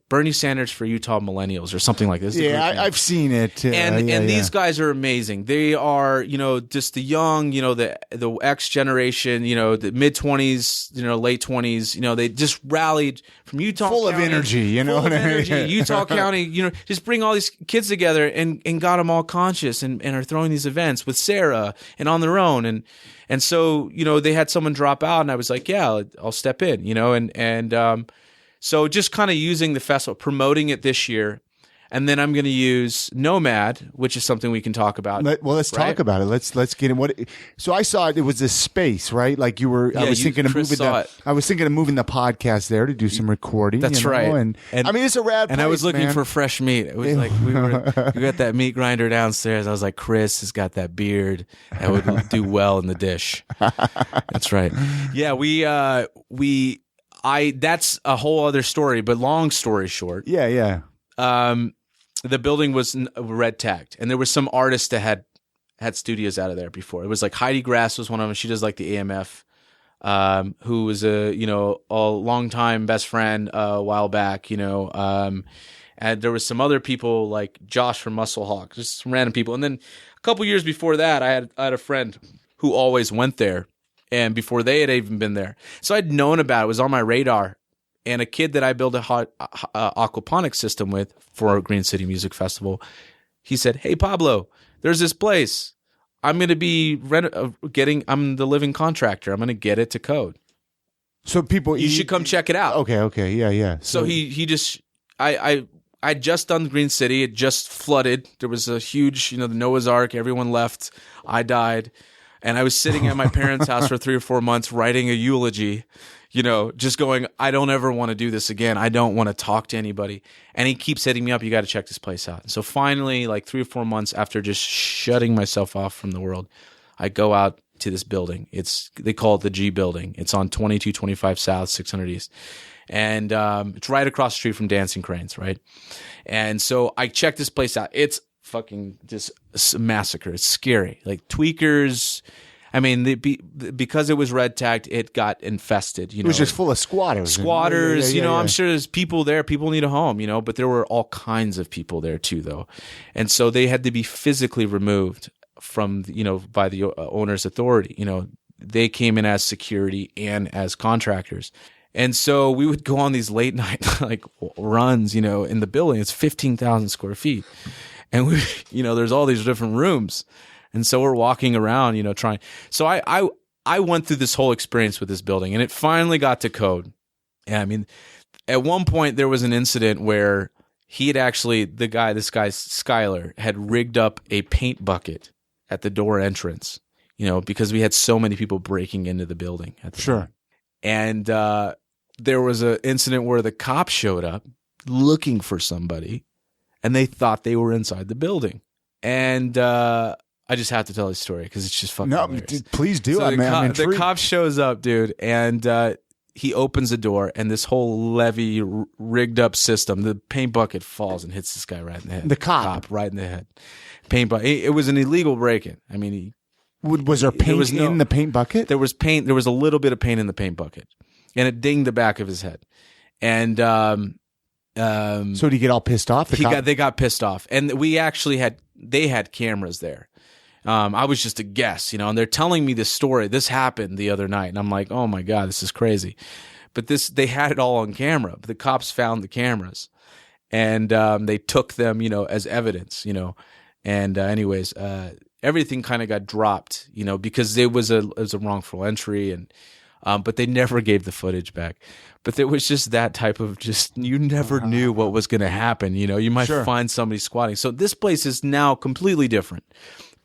Bernie Sanders for Utah Millennials or something like this. Yeah, I've seen it. And these guys are amazing. They are, just the young, the X generation, the mid 20s, late 20s. They just rallied from Utah, full County, of energy. Full of energy. Utah County, just bring all these kids together and got them all conscious and are throwing these events with Sarah and on their own and so, they had someone drop out, and I was like, yeah, I'll step in, and so just kind of using the festival, promoting it this year. And then I'm going to use Nomad, which is something we can talk about. Let's talk about it. Let's get in. So I saw it was this space, right? Like you were. Yeah, I was thinking of moving the podcast there to do some recording. That's right. And I mean, it's a rad. And place, I was looking man. for fresh meat. It was like we got that meat grinder downstairs. I was like, Chris has got that beard that would do well in the dish. That's right. Yeah, that's a whole other story. But long story short. Yeah. The building was red tagged, and there were some artists that had studios out of there before. It was like Heidi Grass was one of them. She does like the AMF, who was a longtime best friend a while back, And there was some other people like Josh from Muscle Hawk, just some random people. And then a couple years before that, I had a friend who always went there, and before they had even been there. So I'd known about it. It was on my radar. And a kid that I built a aquaponics system with for Green City Music Festival, he said, "Hey, Pablo, there's this place. I'm going to be I'm the living contractor. I'm going to get it to code. So you should come check it out." Okay. Yeah. So he just, I'd just done Green City. It just flooded. There was a huge, the Noah's Ark. Everyone left. I died. And I was sitting at my parents' house for 3 or 4 months writing a eulogy, just going, I don't ever want to do this again. I don't want to talk to anybody. And he keeps hitting me up. You got to check this place out. And so finally, like 3 or 4 months after just shutting myself off from the world, I go out to this building. They call it the G building. It's on 2225 South, 600 East. And it's right across the street from Dancing Cranes, right? And so I check this place out. It's fucking just a massacre. It's scary. Like tweakers. I mean, because it was red tagged, it got infested. It was just full of squatters. Yeah. I'm sure there's people there. People need a home, but there were all kinds of people there too, though. And so they had to be physically removed from, by the owner's authority. They came in as security and as contractors. And so we would go on these late night runs, in the building. It's 15,000 square feet. And there's all these different rooms. And so we're walking around, trying. So I went through this whole experience with this building, and it finally got to code. And I mean, at one point there was an incident where he had actually, this guy, Skylar, had rigged up a paint bucket at the door entrance, because we had so many people breaking into the building at the time. And there was an incident where the cops showed up looking for somebody, and they thought they were inside the building. And I just have to tell this story because it's just fucking hilarious. Dude, please do. So the cop shows up, dude, and he opens the door, and this whole levee rigged up system, the paint bucket falls and hits this guy right in the head. The cop right in the head. Paint bucket. It was an illegal break-in. I mean, was there paint in the paint bucket? There was paint. There was a little bit of paint in the paint bucket, and it dinged the back of his head. And so did he get all pissed off? They got pissed off, and they had cameras there. I was just a guest, and they're telling me this story. This happened the other night, and I'm like, oh my God, this is crazy. But they had it all on camera. The cops found the cameras, and they took them, as evidence, And anyways, everything kind of got dropped, because it was a wrongful entry, and but they never gave the footage back. But there was just that type of you never knew what was going to happen. You might find somebody squatting. So this place is now completely different.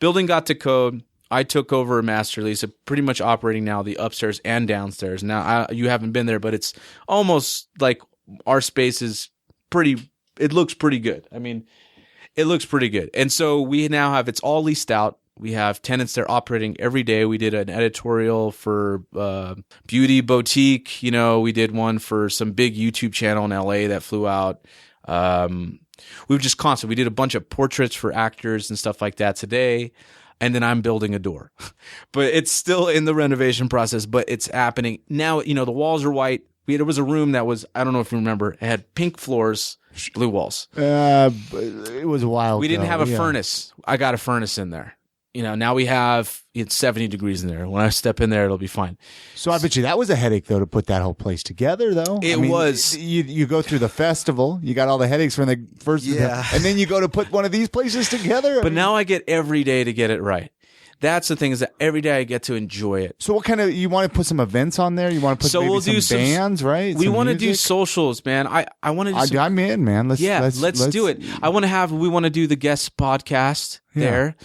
Building got to code. I took over a master lease. It's pretty much operating now the upstairs and downstairs. Now you haven't been there, but it's almost like our space is it looks pretty good. I mean, it looks pretty good. And so we now have, it's all leased out. We have tenants there operating every day. We did an editorial for Beauty Boutique. We did one for some big YouTube channel in LA that flew out. We were just constant. We did a bunch of portraits for actors and stuff like that today. And then I'm building a door. But it's still in the renovation process, but it's happening. Now, the walls are white. There was a room that was, I don't know if you remember, it had pink floors, blue walls. It was a while ago. We didn't have a furnace. I got a furnace in there. Now it's 70 degrees in there. When I step in there, it'll be fine. So I bet you that was a headache, though, to put that whole place together, though. It was. You go through the festival, you got all the headaches from the first, and then you go to put one of these places together. But now I get every day to get it right. That's the thing, is that every day I get to enjoy it. So what kind of, you want to put some events on there? You want to put some bands, right? We want to do socials, man. I want to do I'm in, man. Let's do it. We want to do the guest podcast there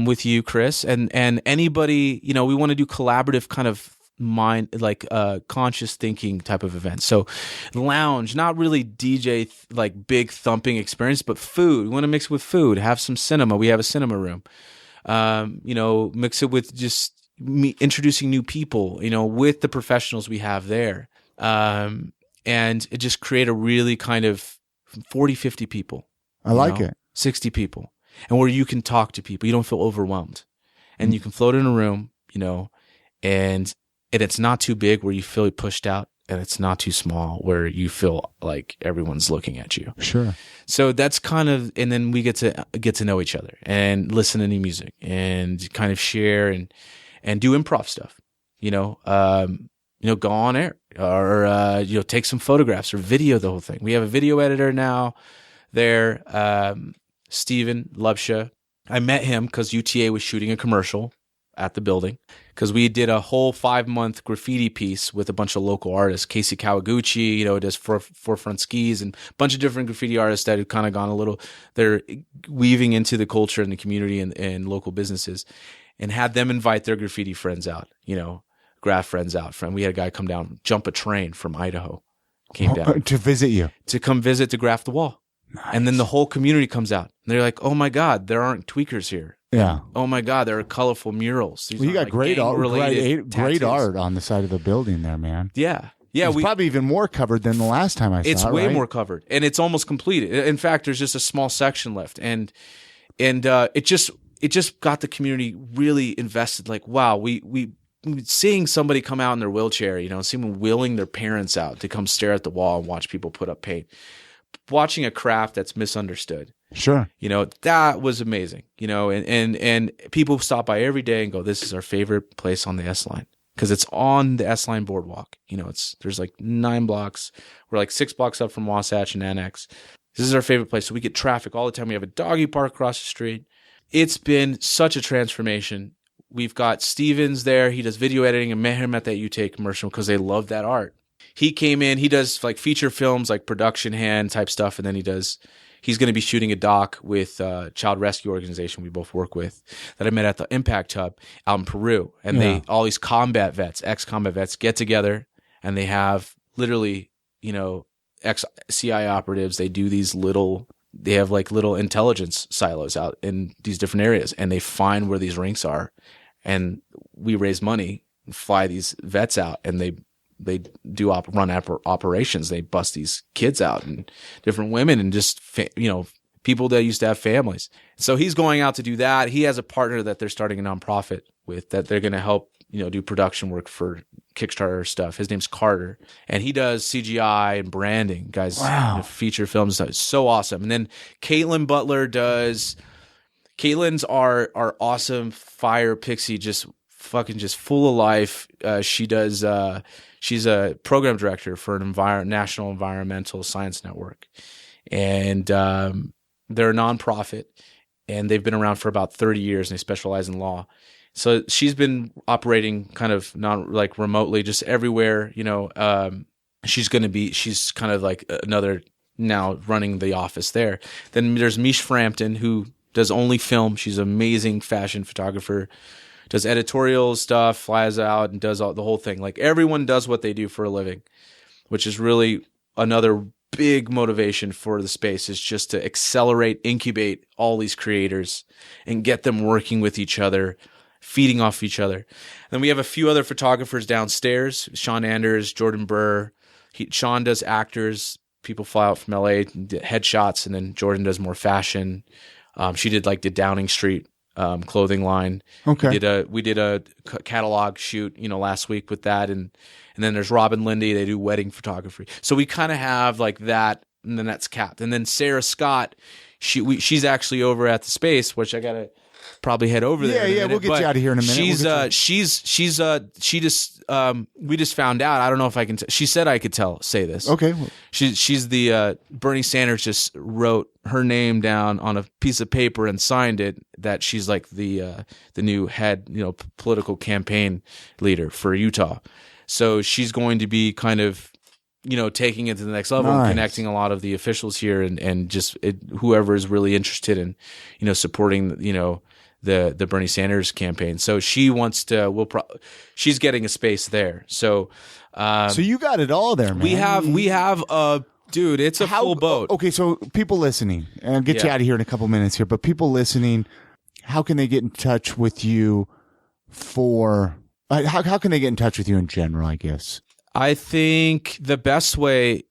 with you, Chris, and anybody, we want to do collaborative kind of mind, like conscious thinking type of events. So lounge, not really DJ like big thumping experience, but food. We want to mix it with food, have some cinema. We have a cinema room. Mix it with just me introducing new people, with the professionals we have there. And it just create a really kind of 40, 50 people. I like it. 60 people. And where you can talk to people. You don't feel overwhelmed. And you can float in a room, and it's not too big where you feel pushed out. and it's not too small where you feel like everyone's looking at you. Sure. So that's kind of, and then we get to know each other and listen to new music and kind of share and do improv stuff, go on air or, take some photographs or video the whole thing. We have a video editor now there, Steven Lubsha. I met him because UTA was shooting a commercial at the building because we did a whole 5-month graffiti piece with a bunch of local artists. Casey Kawaguchi, does Forefront Skis and a bunch of different graffiti artists that had kind of gone they're weaving into the culture and the community and local businesses, and had them invite their graffiti friends out, graph friends out. We had a guy come down, jump a train from Idaho, came down to visit you, to come visit to graph the wall. Nice. And then the whole community comes out. And they're like, oh my God, there aren't tweakers here. Yeah. Oh my God, there are colorful murals. You got great art on the side of the building there, man. Yeah. Yeah. It's probably even more covered than the last time I saw it. It's way more covered. And it's almost completed. In fact, there's just a small section left. And it just got the community really invested. Like, wow, we seeing somebody come out in their wheelchair, seeing them wheeling their parents out to come stare at the wall and watch people put up paint. Watching a craft that's misunderstood. Sure. That was amazing, and people stop by every day and go, this is our favorite place on the S-Line because it's on the S-Line boardwalk. There's like 9 blocks. We're like 6 blocks up from Wasatch and Annex. This is our favorite place. So we get traffic all the time. We have a doggy park across the street. It's been such a transformation. We've got Stevens there. He does video editing. I met him at that UTA commercial because they love that art. He came in, he does like feature films, like production hand type stuff. And then he's going to be shooting a doc with a child rescue organization we both work with that I met at the Impact Hub out in Peru. And all these combat vets, ex-combat vets get together and they have literally, ex-CI operatives. They do they have like little intelligence silos out in these different areas and they find where these rinks are. And we raise money and fly these vets out and they do run operations. They bust these kids out and different women and just, people that used to have families. So he's going out to do that. He has a partner that they're starting a nonprofit with that they're going to help, do production work for Kickstarter stuff. His name's Carter and he does CGI and branding, guys. Wow. Feature films. It's so awesome. And then Caitlin Butler Caitlin's our awesome fire pixie, just full of life. She's a program director for an National Environmental Science Network. And they're a nonprofit, and they've been around for about 30 years, and they specialize in law. So she's been operating kind of remotely, just everywhere. She's kind of like another now running the office there. Then there's Mish Frampton, who does only film. She's an amazing fashion photographer. Does editorial stuff, flies out and does the whole thing. Like everyone does what they do for a living, which is really another big motivation for the space is just to accelerate, incubate all these creators and get them working with each other, feeding off each other. And then we have a few other photographers downstairs, Sean Anders, Jordan Burr. Sean does actors. People fly out from LA, headshots, and then Jordan does more fashion. She did like the Downing Street clothing line. Okay. We did a catalog shoot, last week with that, and then there's Robin Lindy. They do wedding photography. So we kind of have like that, and then that's capped. And then Sarah Scott, she's actually over at the space, which I gotta probably head over there. Yeah, we'll get you out of here in a minute. We just found out. I don't know if I can. She said I could say this. Okay. She's the Bernie Sanders just wrote her name down on a piece of paper and signed it that she's like the new head, political campaign leader for Utah. So she's going to be kind of, taking it to the next level, nice. And connecting a lot of the officials here and just whoever is really interested in, supporting, the Bernie Sanders campaign. So she wants to, she's getting a space there. So you got it all there, man. We have dude, it's a full boat. Okay. So people listening, and I'll get you out of here in a couple minutes here, but people listening, how can they get in touch with you how can they get in touch with you in general, I guess? I think the best way,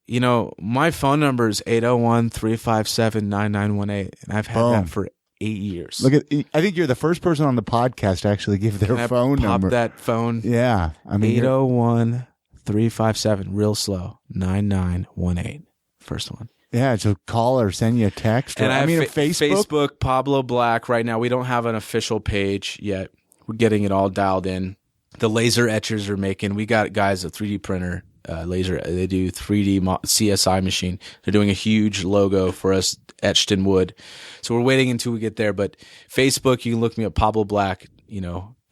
my phone number is 801-357-9918, and I've had that for 8 years. I think you're the first person on the podcast to actually give their phone number. Pop that phone. Yeah. 801 357, real slow, 9918. First one. Yeah, so call or send you a text. And or, I have Facebook. Pablo Blaqk. Right now, we don't have an official page yet. We're getting it all dialed in. The laser etchers are making. We got guys a 3D printer, laser. They do 3D CSI machine. They're doing a huge logo for us etched in wood. So we're waiting until we get there. But Facebook, you can look me up, Pablo Blaqk,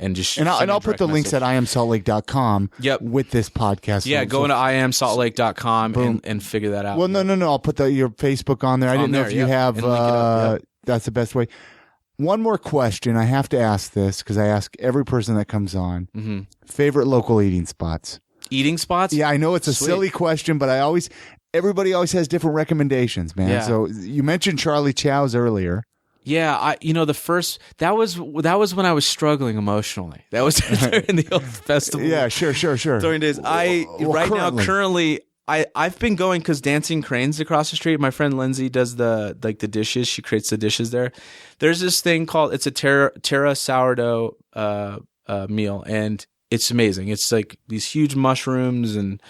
and just and I'll put the links at iamsaltlake.com with this podcast. Yeah, go into iamsaltlake.com and figure that out. Well, no. I'll put your Facebook on there. I didn't know if you have. That's the best way. One more question. I have to ask this because I ask every person that comes on. Mm-hmm. Favorite local eating spots? Eating spots? Yeah, I know it's a silly question, but everybody always has different recommendations, man. Yeah. So you mentioned Charlie Chow's earlier. Yeah, that was when I was struggling emotionally. That was during the old festival. Yeah, sure. During days, currently, I've been going because Dancing Cranes across the street. My friend Lindsay does the dishes. She creates the dishes there. There's this thing called it's a terra sourdough meal, and it's amazing. It's like these huge mushrooms and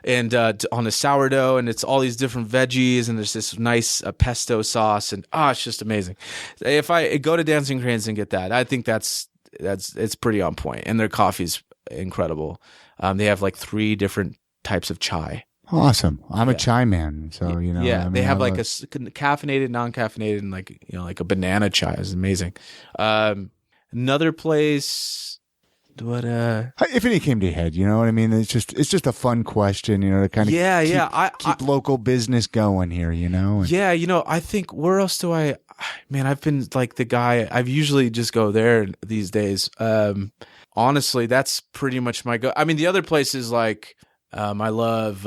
on a sourdough, and it's all these different veggies, and there's this nice pesto sauce, and it's just amazing. If I go to Dancing Cranes and get that, I think it's pretty on point, and their coffee's incredible. They have like 3 different types of chai. Awesome. I'm a chai man, so Yeah, they have like a caffeinated, non-caffeinated, and like a banana chai is amazing. Another place. What if any came to your head, you know what I mean? It's just a fun question, to kind of keep local business going here, I think where else do I've been like the guy. I've usually just go there these days. Honestly, that's pretty much my go. I mean, the other places like I love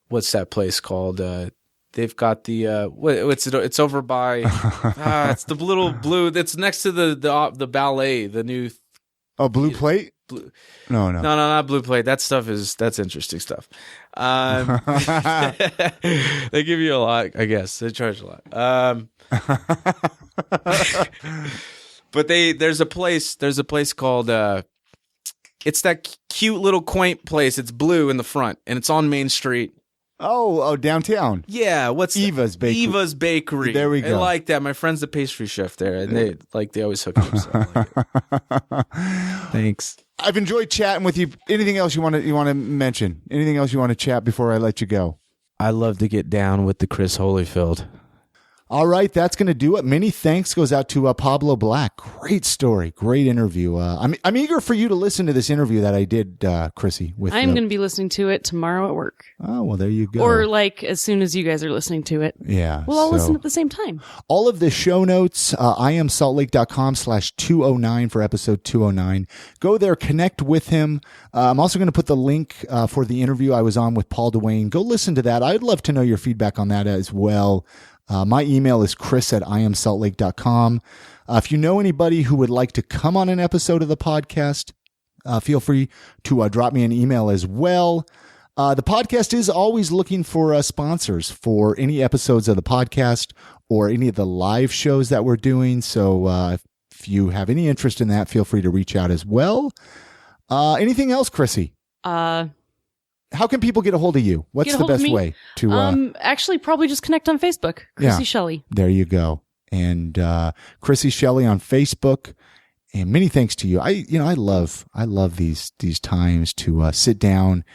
what's that place called? They've got the it's over by it's the little blue. It's next to the ballet, the new. Oh, Blue Plate? No, not Blue Plate. That's interesting stuff. They give you a lot, I guess. They charge a lot. But there's a place called it's that cute little quaint place. It's blue in the front, and it's on Main Street. Oh, downtown. Yeah, what's Eva's Bakery? Eva's Bakery. There we go. I like that. My friend's the pastry chef there, and they always hook me up. So I like it. Thanks. I've enjoyed chatting with you. Anything else you want to mention? Anything else you want to chat before I let you go? I love to get down with the Chris Holyfield. All right, that's going to do it. Many thanks goes out to Pablo Blaqk. Great story, great interview. I'm eager for you to listen to this interview that I did, Chrissy. I'm going to be listening to it tomorrow at work. Oh, well, there you go. Or as soon as you guys are listening to it. Yeah. We'll all listen at the same time. All of the show notes, iamsaltlake.com/209 for episode 209. Go there, connect with him. I'm also going to put the link for the interview I was on with Paul Duane. Go listen to that. I'd love to know your feedback on that as well. My email is chris@iamsaltlake.com. If you know anybody who would like to come on an episode of the podcast, feel free to drop me an email as well. The podcast is always looking for sponsors for any episodes of the podcast or any of the live shows that we're doing. So if you have any interest in that, feel free to reach out as well. Anything else, Chrissy? How can people get a hold of you? What's the best way to? Actually, probably just connect on Facebook. Chrissy Shelley. There you go. And Chrissy Shelley on Facebook. And many thanks to you. I love these times to sit down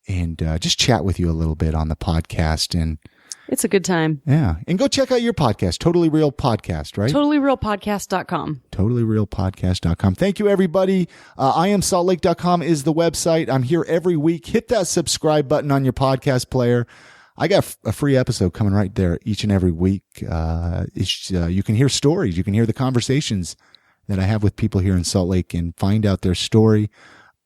and just chat with you a little bit on the podcast. And it's a good time. Yeah. And go check out your podcast, Totally Real Podcast, right? TotallyRealPodcast.com. TotallyRealPodcast.com. Thank you, everybody. iamsaltlake.com is the website. I'm here every week. Hit that subscribe button on your podcast player. I got a free episode coming right there each and every week. You can hear stories. You can hear the conversations that I have with people here in Salt Lake and find out their story.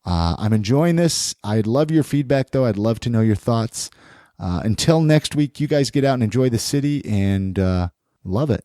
I'm enjoying this. I'd love your feedback, though. I'd love to know your thoughts. Until next week, you guys get out and enjoy the city and love it.